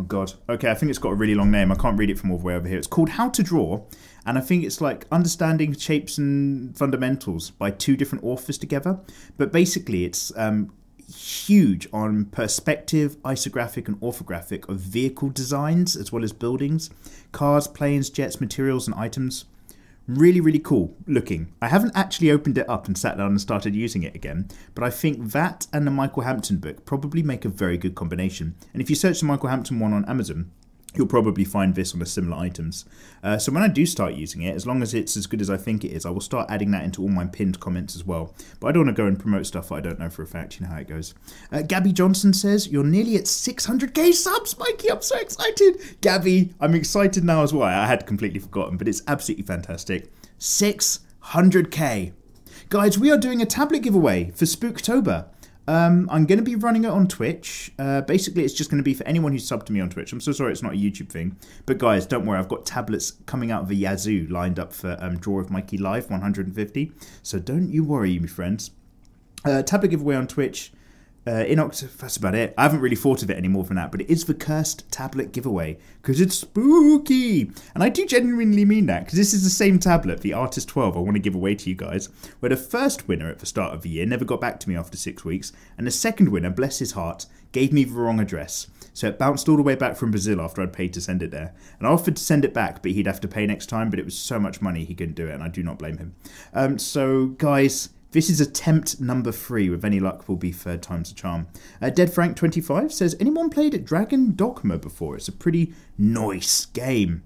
God. Okay, I think it's got a really long name. I can't read it from all the way over here. It's called How to Draw, and I think it's like Understanding Shapes and Fundamentals by 2 different authors together. But basically, it's... huge on perspective, isographic and orthographic of vehicle designs as well as buildings, cars, planes, jets, materials and items. Really, really cool looking. I haven't actually opened it up and sat down and started using it again, but I think that and the Michael Hampton book probably make a very good combination. And if you search the Michael Hampton one on Amazon, you'll probably find this on the similar items. So when I do start using it, as long as it's as good as I think it is, I will start adding that into all my pinned comments as well. But I don't want to go and promote stuff I don't know for a fact. You know how it goes. Gabby Johnson says, you're nearly at 600k subs, Mikey. I'm so excited. Gabby, I'm excited now as well. I had completely forgotten, but it's absolutely fantastic. 600k. Guys, we are doing a tablet giveaway for Spooktober. I'm going to be running it on Twitch. Basically, it's just going to be for anyone who's subbed to me on Twitch. I'm so sorry it's not a YouTube thing. But guys, don't worry. I've got tablets coming out of the Yazoo lined up for Draw With Mikey Live 150. So don't you worry, my friends. Tablet giveaway on Twitch. In October, that's about it. I haven't really thought of it any more than that, but it is the cursed tablet giveaway because it's spooky. And I do genuinely mean that because this is the same tablet, the Artist 12, I want to give away to you guys, where the first winner at the start of the year never got back to me after 6 weeks, and the second winner, bless his heart, gave me the wrong address. So it bounced all the way back from Brazil after I'd paid to send it there. And I offered to send it back, but he'd have to pay next time, but it was so much money he couldn't do it, and I do not blame him. So, guys... This is attempt number 3. With any luck, will be 3rd time's a charm. Dead Frank 25 says, anyone played Dragon Dogma before? It's a pretty nice game.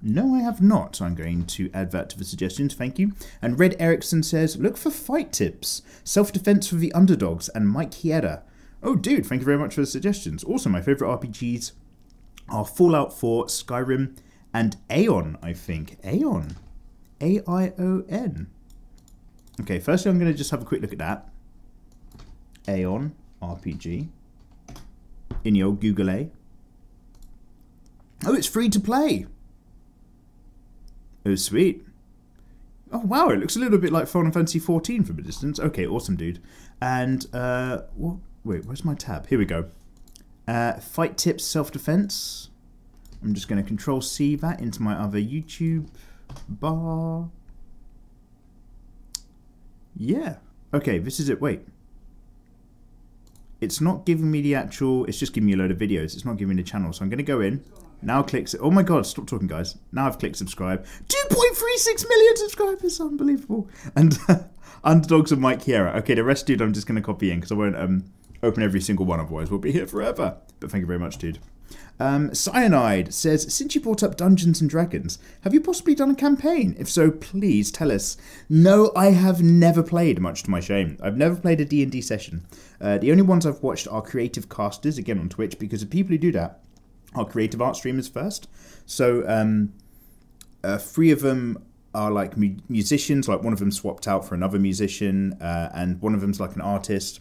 No, I have not. So I'm going to add that to the suggestions. Thank you. And Red Erickson says, look for fight tips. Self-defense for the underdogs and Mike Hiera. Oh, dude, thank you very much for the suggestions. Also, my favourite RPGs are Fallout 4, Skyrim, and Aeon, I think. Aeon. A-I-O-N. Okay, firstly I'm going to just have a quick look at that. Aeon RPG. In your Google A. Oh, it's free to play. Oh, sweet. Oh, wow, it looks a little bit like Final Fantasy 14 from a distance. Okay, awesome, dude. And, what? Wait, where's my tab? Here we go. Fight tips, self-defense. I'm just going to Control-C that into my other YouTube bar. Yeah. Okay, this is it. Wait. It's not giving me the actual... It's just giving me a load of videos. It's not giving me the channel. So I'm going to go in. Now click... Oh my god, stop talking, guys. Now I've clicked subscribe. 2.36 million subscribers. Unbelievable. And Underdogs of Mike Kiera. Okay, the rest, dude, I'm just going to copy in because I won't open every single one. Otherwise, we'll be here forever. But thank you very much, dude. Cyanide says, since you brought up Dungeons and Dragons, have you possibly done a campaign? If so, please tell us. No, I have never played, much to my shame. I've never played a D&D session. The only ones I've watched are creative casters, again on Twitch, because the people who do that are creative art streamers first. So 3 of them are like musicians, like one of them swapped out for another musician, and one of them's like an artist.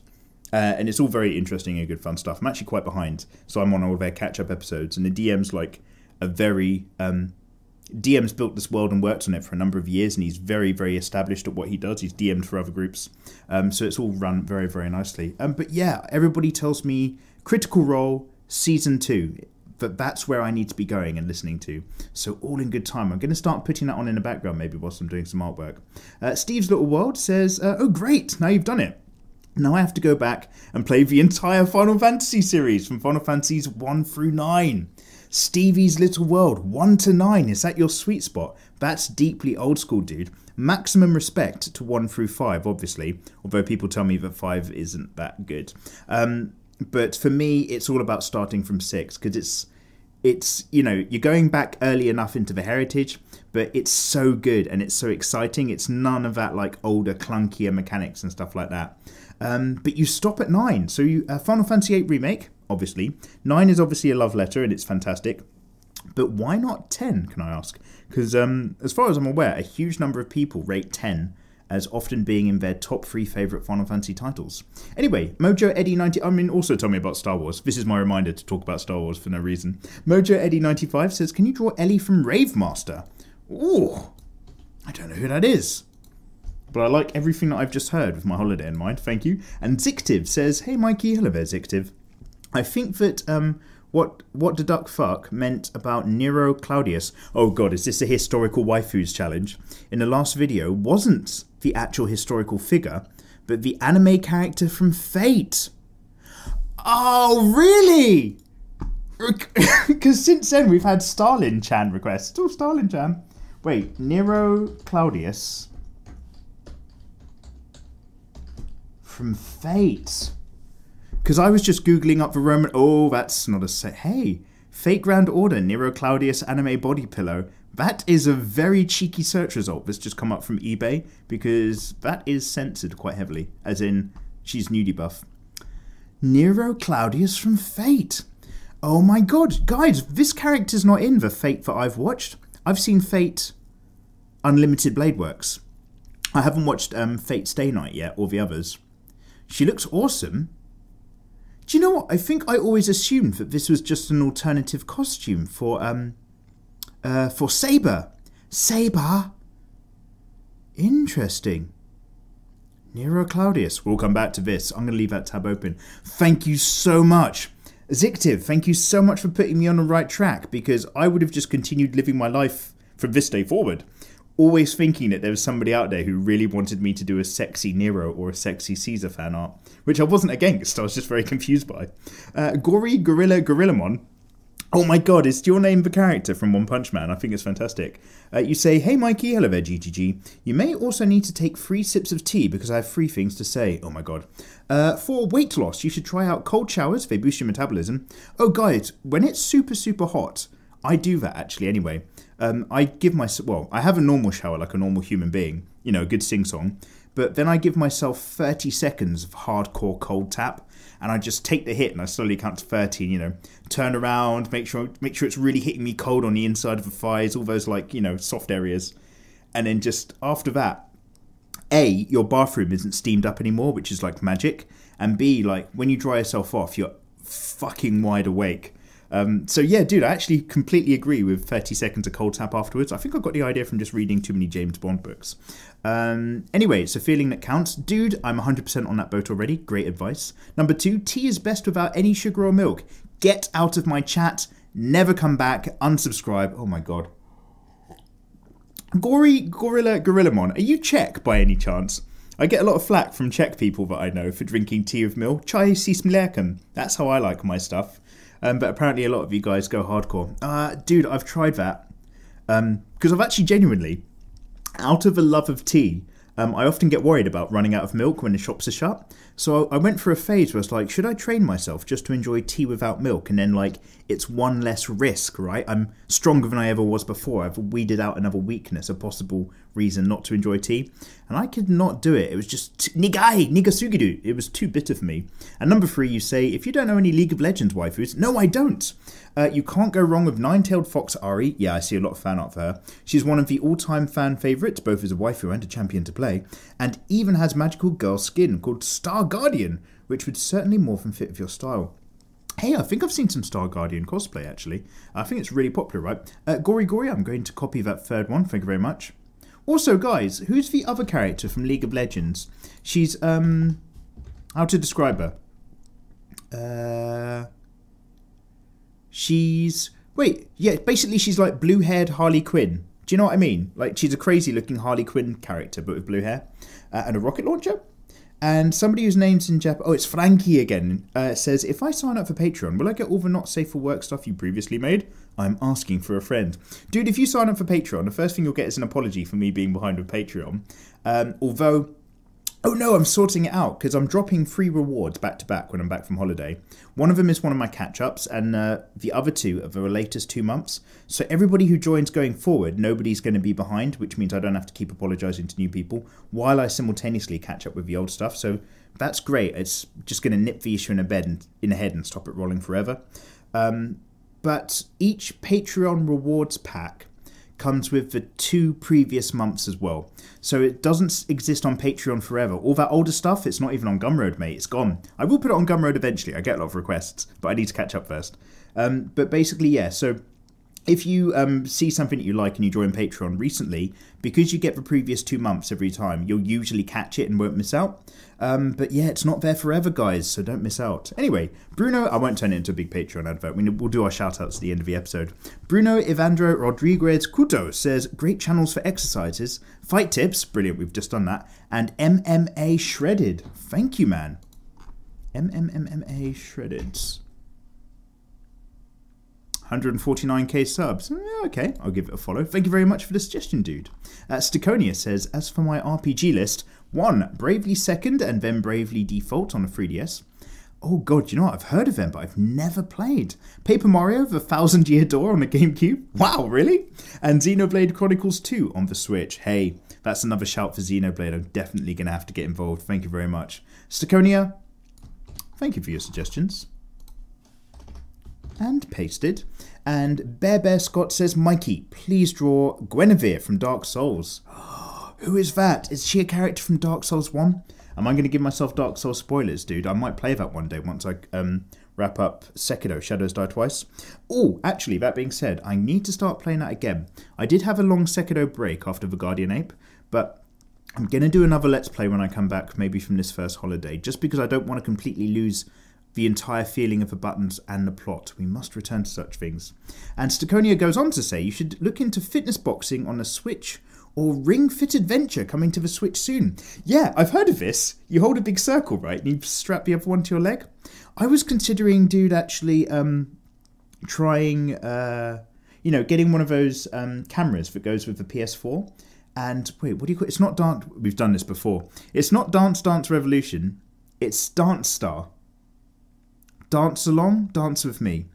And it's all very interesting and good fun stuff. I'm actually quite behind, so I'm on all their catch-up episodes. And the DM's like a very... DM's built this world and worked on it for a number of years, and he's very, very established at what he does. He's DM'd for other groups. So it's all run very, very nicely. But yeah, everybody tells me Critical Role Season 2. That's where I need to be going and listening to. So all in good time. I'm going to start putting that on in the background maybe whilst I'm doing some artwork. Steve's Little World says, oh great, now you've done it. Now I have to go back and play the entire Final Fantasy series from Final Fantasies 1 through 9. Stevie's Little World, 1 to 9. Is that your sweet spot? That's deeply old school, dude. Maximum respect to 1 through 5, obviously. Although people tell me that 5 isn't that good. But for me, it's all about starting from 6. Because it's, you know, you're going back early enough into the heritage. But it's so good and it's so exciting. It's none of that like older, clunkier mechanics and stuff like that. But you stop at 9. So Final Fantasy VIII Remake, obviously. 9 is obviously a love letter and it's fantastic. But why not 10, can I ask? Because as far as I'm aware, a huge number of people rate 10 as often being in their top 3 favourite Final Fantasy titles. Anyway, Mojo Eddie 90... I mean, also tell me about Star Wars. This is my reminder to talk about Star Wars for no reason. Mojo Eddie 95 says, can you draw Ellie from Rave Master? Ooh, I don't know who that is. But I like everything that I've just heard with my holiday in mind. Thank you. And Zictiv says, hey Mikey, hello there Zictiv. I think that what the duck fuck meant about Nero Claudius. Oh god, is this a historical waifus challenge? In the last video, wasn't the actual historical figure, but the anime character from Fate. Oh, really? Because since then we've had Stalin-chan requests. Oh, Stalin-chan. Wait, Nero Claudius from Fate. Because I was just Googling up the Roman... Oh, that's not a... Hey, Fate Grand Order, Nero Claudius anime body pillow. That is a very cheeky search result that's just come up from eBay, because that is censored quite heavily, as in, she's nudie buff. Nero Claudius from Fate. Oh my god, guys, this character's not in the Fate that I've watched. I've seen Fate Unlimited Blade Works. I haven't watched Fate Stay Night yet, or the others. She looks awesome. Do you know what? I think I always assumed that this was just an alternative costume for Saber. Saber? Interesting. Nero Claudius. We'll come back to this. I'm going to leave that tab open. Thank you so much. Zictiv, thank you so much for putting me on the right track, because I would have just continued living my life from this day forward, always thinking that there was somebody out there who really wanted me to do a sexy Nero or a sexy Caesar fan art, which I wasn't against. I was just very confused by. Gory Gorilla Gorillamon. Oh my god, is your name the character from One Punch Man? I think it's fantastic. You say, hey Mikey, hello there GGG. You may also need to take 3 sips of tea because I have 3 things to say. Oh my god. For weight loss, you should try out cold showers. They boost your metabolism. Oh guys, when it's super, super hot, I do that actually anyway. I give myself, well, I have a normal shower like a normal human being. You know, a good sing-song. But then I give myself 30 seconds of hardcore cold tap. And I just take the hit and I slowly count to 30, you know, turn around, make sure it's really hitting me cold on the inside of the thighs, all those like, you know, soft areas. And then just after that, A, your bathroom isn't steamed up anymore, which is like magic. And B, like when you dry yourself off, you're fucking wide awake. So yeah, dude, I actually completely agree with 30 seconds of cold tap afterwards. I think I got the idea from just reading too many James Bond books. Anyway, so feeling that counts. Dude, I'm 100% on that boat already. Great advice. Number 2, tea is best without any sugar or milk. Get out of my chat. Never come back. Unsubscribe. Oh my god. Gorillamon, are you Czech by any chance? I get a lot of flack from Czech people that I know for drinking tea with milk. Chai si smlerkem. That's how I like my stuff. But apparently a lot of you guys go hardcore. Dude, I've tried that. Because I've actually genuinely, out of a love of tea, I often get worried about running out of milk when the shops are shut. So I went for a phase where I was like, should I train myself just to enjoy tea without milk? And then, like, it's one less risk, right? I'm stronger than I ever was before. I've weeded out another weakness, a possible reason not to enjoy tea. And I could not do it. It was just, nigasugiru. It was too bitter for me. And number 3, you say, if you don't know any League of Legends waifus, no, I don't. You can't go wrong with Nine-Tailed Fox Ari. Yeah, I see a lot of fan art for her. She's one of the all-time fan favourites, both as a waifu and a champion to play, and even has magical girl skin called Star Guardian, which would certainly more than fit with your style. Hey, I think I've seen some Star Guardian cosplay, actually. I think it's really popular, right? Gory, I'm going to copy that third one. Thank you very much. Also, guys, who's the other character from League of Legends? She's, how to describe her? Basically she's like blue-haired Harley Quinn. Do you know what I mean? Like, she's a crazy-looking Harley Quinn character, but with blue hair. And a rocket launcher. And somebody whose name's in Japan... Oh, it's Frankie again. Says, if I sign up for Patreon, will I get all the not safe for work stuff you previously made? I'm asking for a friend. Dude, if you sign up for Patreon, the first thing you'll get is an apology for me being behind with Patreon. Although... Oh no, I'm sorting it out because I'm dropping 3 rewards back to back when I'm back from holiday. One of them is one of my catch-ups, and the other 2 are the latest 2 months. So everybody who joins going forward, nobody's going to be behind, which means I don't have to keep apologising to new people while I simultaneously catch up with the old stuff. So that's great. It's just going to nip the issue in the head and stop it rolling forever. But each Patreon rewards pack comes with the 2 previous months as well. So it doesn't exist on Patreon forever. All that older stuff, it's not even on Gumroad, mate. It's gone. I will put it on Gumroad eventually. I get a lot of requests, but I need to catch up first. But basically, yeah, so if you see something that you like and you join Patreon recently, because you get the previous 2 months every time, you'll usually catch it and won't miss out. But yeah, it's not there forever, guys, so don't miss out. Anyway, Bruno, I won't turn it into a big Patreon advert. We'll do our shout-outs at the end of the episode. Bruno Evandro Rodriguez Couto says, great channels for exercises, fight tips, brilliant, we've just done that, and MMA Shredded. Thank you, man. MMA Shredded. 149k subs. Okay, I'll give it a follow. Thank you very much for the suggestion, dude. Sticonia says, as for my RPG list, 1, Bravely Second and then Bravely Default on a 3DS. Oh god, you know what? I've heard of them, but I've never played. Paper Mario, The 1,000-Year Door on the GameCube. Wow, really? And Xenoblade Chronicles 2 on the Switch. Hey, that's another shout for Xenoblade. I'm definitely going to have to get involved. Thank you very much. Sticonia, thank you for your suggestions. And pasted. And Bear Scott says, Mikey, please draw Guinevere from Dark Souls. Who is that? Is she a character from Dark Souls 1? Am I going to give myself Dark Souls spoilers, dude? I might play that one day once I wrap up Sekiro, Shadows Die Twice. Oh, actually, that being said, I need to start playing that again. I did have a long Sekiro break after the Guardian Ape, but I'm going to do another Let's Play when I come back, maybe from this first holiday, just because I don't want to completely lose the entire feeling of the buttons and the plot. We must return to such things. And Sticonia goes on to say, you should look into fitness boxing on the Switch or Ring Fit Adventure coming to the Switch soon. Yeah, I've heard of this. You hold a big circle, right? And you strap the other one to your leg. I was considering, dude, actually trying, getting one of those cameras that goes with the PS4. And wait, what do you call it? It's not Dance. We've done this before. It's not Dance Dance Revolution. It's Dance Star. Dance along, dance with me.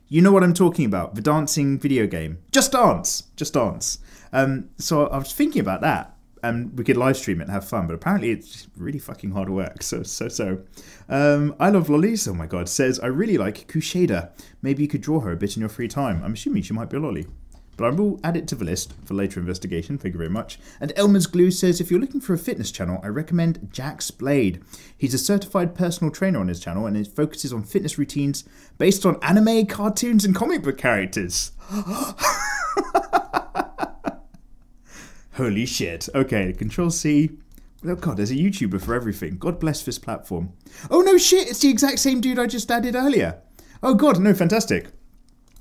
You know what I'm talking about, the dancing video game. Just Dance! Just Dance. So I was thinking about that, and we could live stream it and have fun, but apparently it's really fucking hard work, so. I Love Lollies, oh my god, says, I really like Kushada. Maybe you could draw her a bit in your free time. I'm assuming she might be a lolly. but I will add it to the list for later investigation. Thank you very much. And Elmer's Glue says, if you're looking for a fitness channel, I recommend Jack's Blade. He's a certified personal trainer on his channel, and it focuses on fitness routines based on anime, cartoons, and comic book characters. Holy shit. Okay, Control C. Oh god, there's a YouTuber for everything. God bless this platform. Oh no shit, it's the exact same dude I just added earlier. Oh god, no, fantastic.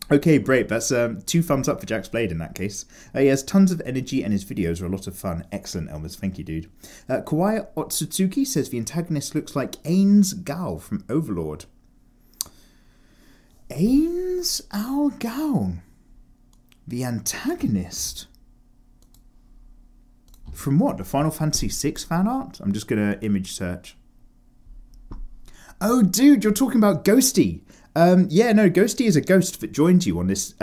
Okay, great. That's 2 thumbs up for Jack's Blade in that case. He has tons of energy and his videos are a lot of fun. Excellent, Elmers. Thank you, dude. Kawaii Otsutsuki says the antagonist looks like Ains Gal from Overlord. Ains Al Gal. The antagonist? From what? The Final Fantasy VI fan art? I'm just going to image search. Oh, dude, you're talking about Ghosty. Yeah, no, Ghosty is a ghost that joined you on this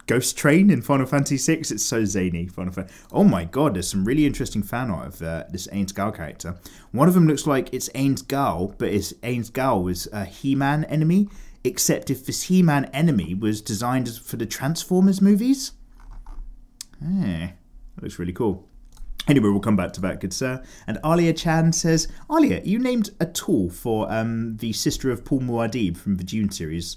ghost train in Final Fantasy VI. It's so zany. Oh my god, there's some really interesting fan art of this Ains Gal character. One of them looks like it's Ains Gal, but Ains Gal was a He-Man enemy, except if this He-Man enemy was designed for the Transformers movies. That looks really cool. Anyway, we'll come back to that, good sir. And Alia Chan says, Alia, you named a tool for the sister of Paul Muad'Dib from the Dune series.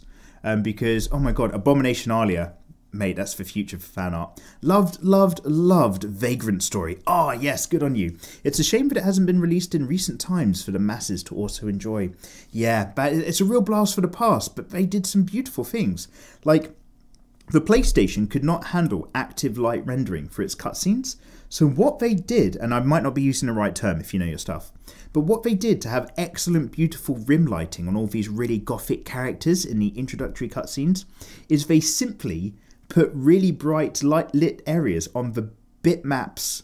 Because, oh my god, Abomination Alia. Mate, that's the future for fan art. Loved Vagrant Story. Ah, yes, good on you. It's a shame that it hasn't been released in recent times for the masses to also enjoy. Yeah, but it's a real blast for the past, but they did some beautiful things. Like, the PlayStation could not handle active light rendering for its cutscenes. So what they did, and I might not be using the right term if you know your stuff, but what they did to have excellent, beautiful rim lighting on all these really gothic characters in the introductory cutscenes, is they simply put really bright lit areas on the bitmaps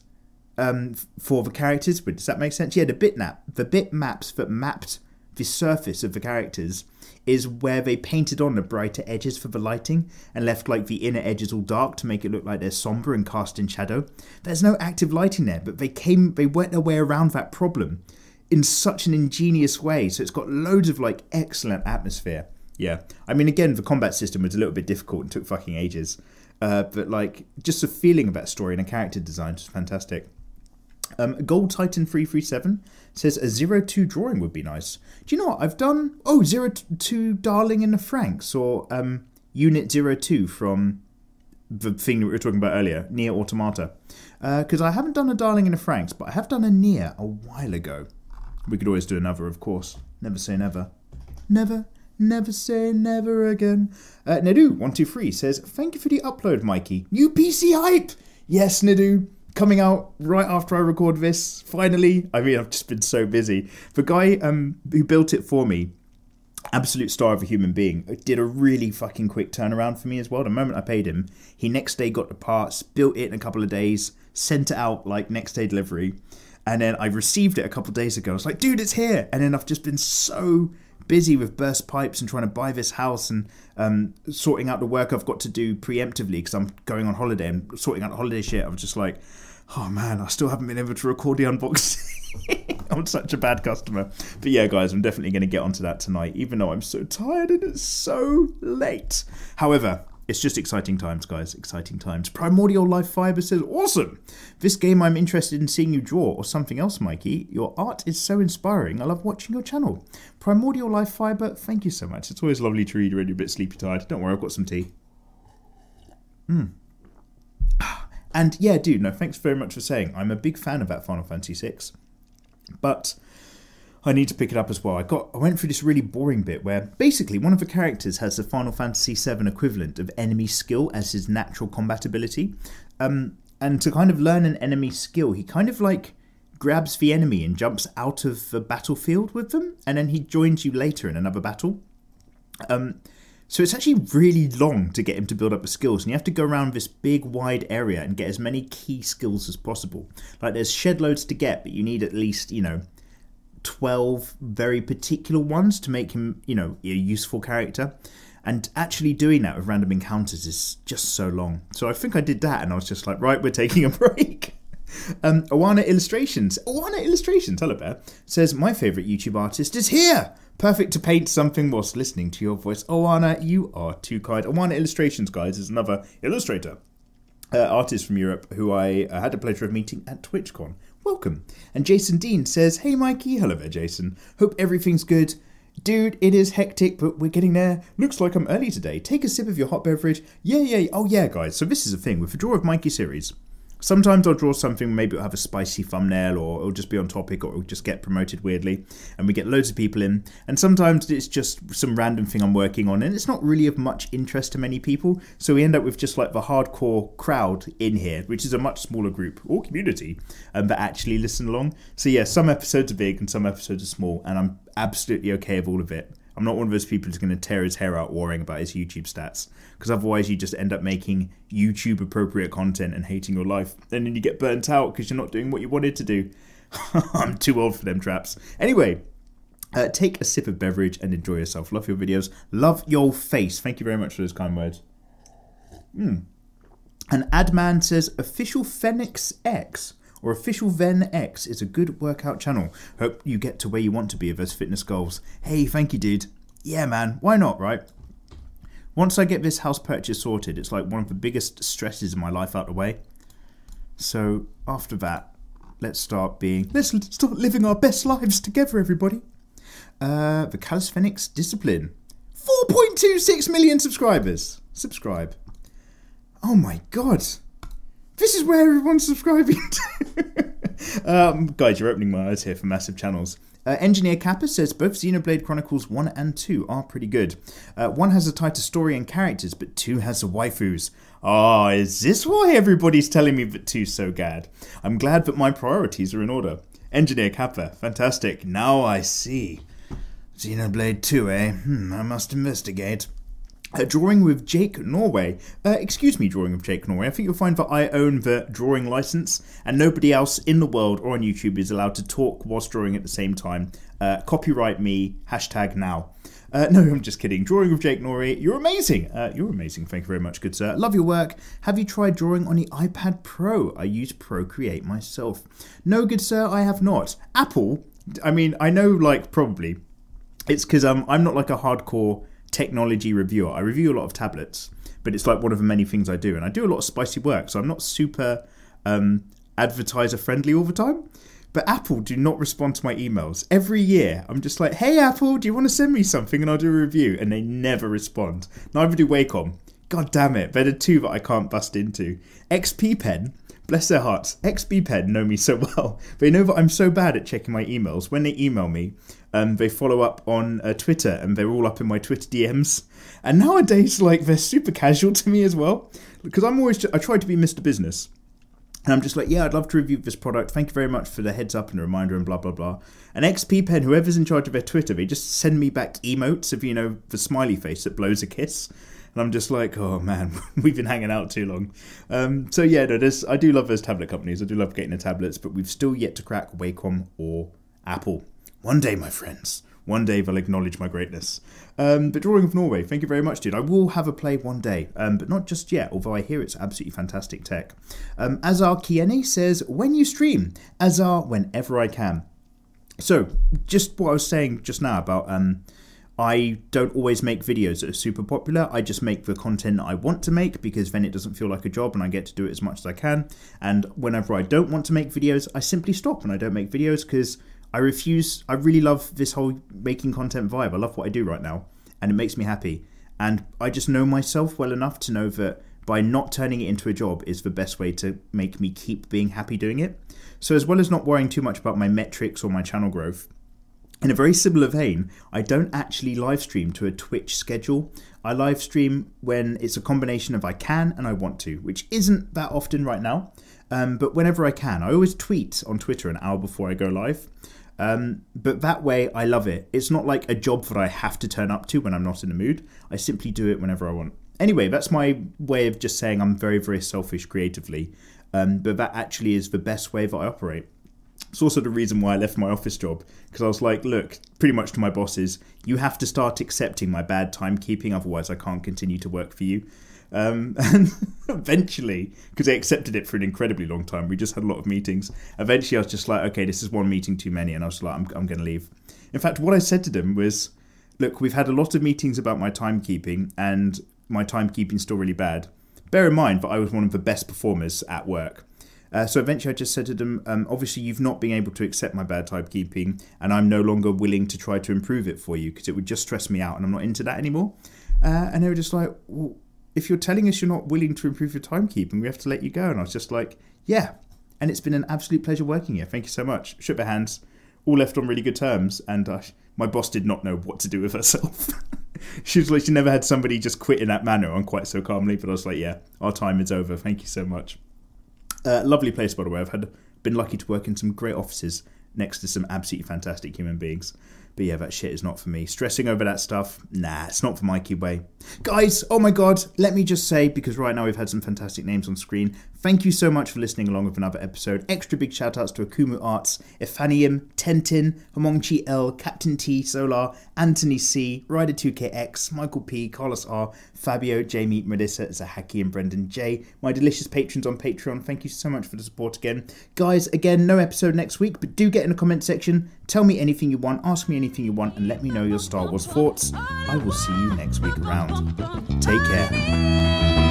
for the characters. But does that make sense? Yeah, the bitmaps that mapped the surface of the characters is where they painted on the brighter edges for the lighting and left like the inner edges all dark to make it look like they're somber and cast in shadow. There's no active lighting there, but they went their way around that problem in such an ingenious way. So it's got loads of like excellent atmosphere. Yeah, I mean, again, the combat system was a little bit difficult and took fucking ages. But like just the feeling of that story and a character design was fantastic. Gold Titan 337 says a 02 drawing would be nice. Do you know what I've done? Oh, 02 Darling in the Franxx, or Unit 02 from the thing that we were talking about earlier, Nier Automata. Because I haven't done a Darling in the Franxx, but I have done a Nier a while ago. We could always do another, of course. Never say never. Never say never again. Nedu123 says, thank you for the upload, Mikey. New PC hype! Yes, Nedu. Coming out right after I record this, finally. I mean, I've just been so busy. The guy who built it for me, absolute star of a human being, did a really fucking quick turnaround for me as well. The moment I paid him, he next day got the parts, built it in a couple of days, sent it out like next day delivery. And then I received it a couple of days ago. I was like, dude, it's here. And then I've just been so busy with burst pipes and trying to buy this house and sorting out the work I've got to do preemptively because I'm going on holiday and sorting out the holiday shit. I was just like, oh man, I still haven't been able to record the unboxing. I'm such a bad customer. But yeah, guys, I'm definitely going to get onto that tonight, even though I'm so tired and it's so late. However, it's just exciting times, guys. Exciting times. Primordial Life Fiber says, awesome. This game I'm interested in seeing you draw, or something else, Mikey. Your art is so inspiring. I love watching your channel. Primordial Life Fiber, thank you so much. It's always lovely to read when you're a bit sleepy tired. Don't worry, I've got some tea. And yeah, dude, no, thanks very much for saying. I'm a big fan of that Final Fantasy VI. But I need to pick it up as well. I went through this really boring bit where basically one of the characters has the Final Fantasy VII equivalent of enemy skill as his natural combat ability. And to kind of learn an enemy skill, he kind of like grabs the enemy and jumps out of the battlefield with them, and then he joins you later in another battle. So it's actually really long to get him to build up the skills, and you have to go around this big wide area and get as many key skills as possible. Like there's shed loads to get, but you need at least, 12 very particular ones to make him, a useful character. And actually doing that with random encounters is just so long. So I think I did that and I was just like, right, we're taking a break. Owana Illustrations, hello Bear, says, my favourite YouTube artist is here. Perfect to paint something whilst listening to your voice. Owana, you are too kind. Owana Illustrations, guys, is another illustrator. artist from Europe who I had the pleasure of meeting at TwitchCon. Welcome. And Jason Dean says, hey Mikey, hello there Jason, hope everything's good. Dude, it is hectic, but we're getting there. Looks like I'm early today. Take a sip of your hot beverage. Yeah. Oh yeah, guys. So this is a thing with the Draw With Mikey series. Sometimes I'll draw something, maybe it'll have a spicy thumbnail, or it'll just be on topic, or it'll just get promoted weirdly, and we get loads of people in. And sometimes it's just some random thing I'm working on, and it's not really of much interest to many people, so we end up with just like the hardcore crowd in here, which is a much smaller group, or community, that actually listen along. So yeah, some episodes are big and some episodes are small, and I'm absolutely okay with all of it. I'm not one of those people who's going to tear his hair out worrying about his YouTube stats, because otherwise you just end up making YouTube appropriate content and hating your life, and then you get burnt out because you're not doing what you wanted to do. I'm too old for them traps. Anyway, take a sip of beverage and enjoy yourself. Love your videos. Love your face. Thank you very much for those kind words. And Adman says, official Phoenix X or official Ven X is a good workout channel. Hope you get to where you want to be with those fitness goals. Hey, thank you, dude. Yeah, man. Why not, right? Once I get this house purchase sorted, it's like one of the biggest stresses in my life out of the way. So after that, let's start living our best lives together, everybody. The Calisthenics Discipline. 4.26 million subscribers. Subscribe. Oh my god. This is where everyone's subscribing to. Guys, you're opening my eyes here for massive channels. Engineer Kappa says both Xenoblade Chronicles 1 and 2 are pretty good. 1 has a tighter story and characters, but 2 has the waifus. Ah, is this why everybody's telling me that 2's so bad? I'm glad that my priorities are in order. Engineer Kappa, fantastic. Now I see. Xenoblade 2, eh? I must investigate. Drawing with Jake Norway. Excuse me, Drawing with Jake Norway. I think you'll find that I own the drawing license, and nobody else in the world or on YouTube is allowed to talk whilst drawing at the same time. Copyright me, #now. No, I'm just kidding. Drawing with Jake Norway, you're amazing. You're amazing. Thank you very much, good sir. Love your work. Have you tried drawing on the iPad Pro? I use Procreate myself. No, good sir, I have not. Apple, I mean, I know, like, probably. It's because I'm not like a hardcore technology reviewer. I review a lot of tablets, but it's like one of the many things I do, and I do a lot of spicy work, so I'm not super advertiser friendly all the time. But Apple do not respond to my emails. Every year I'm just like, hey Apple, do you want to send me something, and I'll do a review, and they never respond. Neither do Wacom. God damn it, they're the two that I can't bust into. XP Pen, bless their hearts, XP Pen know me so well. They know that I'm so bad at checking my emails. When they email me, they follow up on Twitter, and they're all up in my Twitter DMs. And nowadays, like, they're super casual to me as well, because I try to be Mr. Business, and I'm just like, yeah, I'd love to review this product. Thank you very much for the heads up and the reminder and blah blah blah. And XP Pen, whoever's in charge of their Twitter, they just send me back emotes of, you know, the smiley face that blows a kiss. And I'm just like, oh man, we've been hanging out too long. So yeah, no, I do love those tablet companies. I do love getting the tablets, but we've still yet to crack Wacom or Apple. One day, my friends. One day they'll acknowledge my greatness. But Drawing of Norway, thank you very much, dude. I will have a play one day, but not just yet, although I hear it's absolutely fantastic tech. Azar Kiene says, when you stream? Azar, whenever I can. So, just what I was saying just now about I don't always make videos that are super popular. I just make the content that I want to make, because then it doesn't feel like a job and I get to do it as much as I can. And whenever I don't want to make videos, I simply stop and I don't make videos, because I refuse. I really love this whole making content vibe. I love what I do right now, and it makes me happy. And I just know myself well enough to know that by not turning it into a job is the best way to make me keep being happy doing it. So as well as not worrying too much about my metrics or my channel growth, in a very similar vein, I don't actually live stream to a Twitch schedule. I live stream when it's a combination of I can and I want to, which isn't that often right now. But whenever I can, I always tweet on Twitter an hour before I go live. But that way, I love it. It's not like a job that I have to turn up to when I'm not in the mood. I simply do it whenever I want. Anyway, that's my way of just saying I'm very, very selfish creatively. But that actually is the best way that I operate. It's also the reason why I left my office job, because I was like, look, pretty much to my bosses, you have to start accepting my bad timekeeping, otherwise I can't continue to work for you. And eventually, because they accepted it for an incredibly long time, we just had a lot of meetings. Eventually I was just like, okay, this is one meeting too many, and I was like, I'm going to leave. In fact, what I said to them was, look, we've had a lot of meetings about my timekeeping, and my timekeeping's still really bad, bear in mind that I was one of the best performers at work. So eventually I just said to them, obviously you've not been able to accept my bad timekeeping, and I'm no longer willing to try to improve it for you because it would just stress me out and I'm not into that anymore. And they were just like, well, if you're telling us you're not willing to improve your timekeeping, we have to let you go. And I was just like, yeah. And it's been an absolute pleasure working here. Thank you so much. Shook their hands, all left on really good terms. And my boss did not know what to do with herself. She was like, she never had somebody just quit in that manner and quite so calmly. But I was like, yeah, our time is over. Thank you so much. Lovely place, by the way. I've been lucky to work in some great offices next to some absolutely fantastic human beings. But yeah, that shit is not for me. Stressing over that stuff, nah, it's not for Mikey way. Guys, oh my god, let me just say, because right now we've had some fantastic names on screen, thank you so much for listening along with another episode. Extra big shout outs to Akumu Arts, Ephanium, Tentin, Homongchi L, Captain T, Solar, Anthony C, Ryder2KX, Michael P, Carlos R, Fabio, Jamie, Melissa, Zahaki and Brendan J, my delicious patrons on Patreon, thank you so much for the support again. Guys, again, no episode next week, but do get in the comment section, tell me anything you want, ask me anything you want, and let me know your Star Wars thoughts. I will see you next week around. Take care.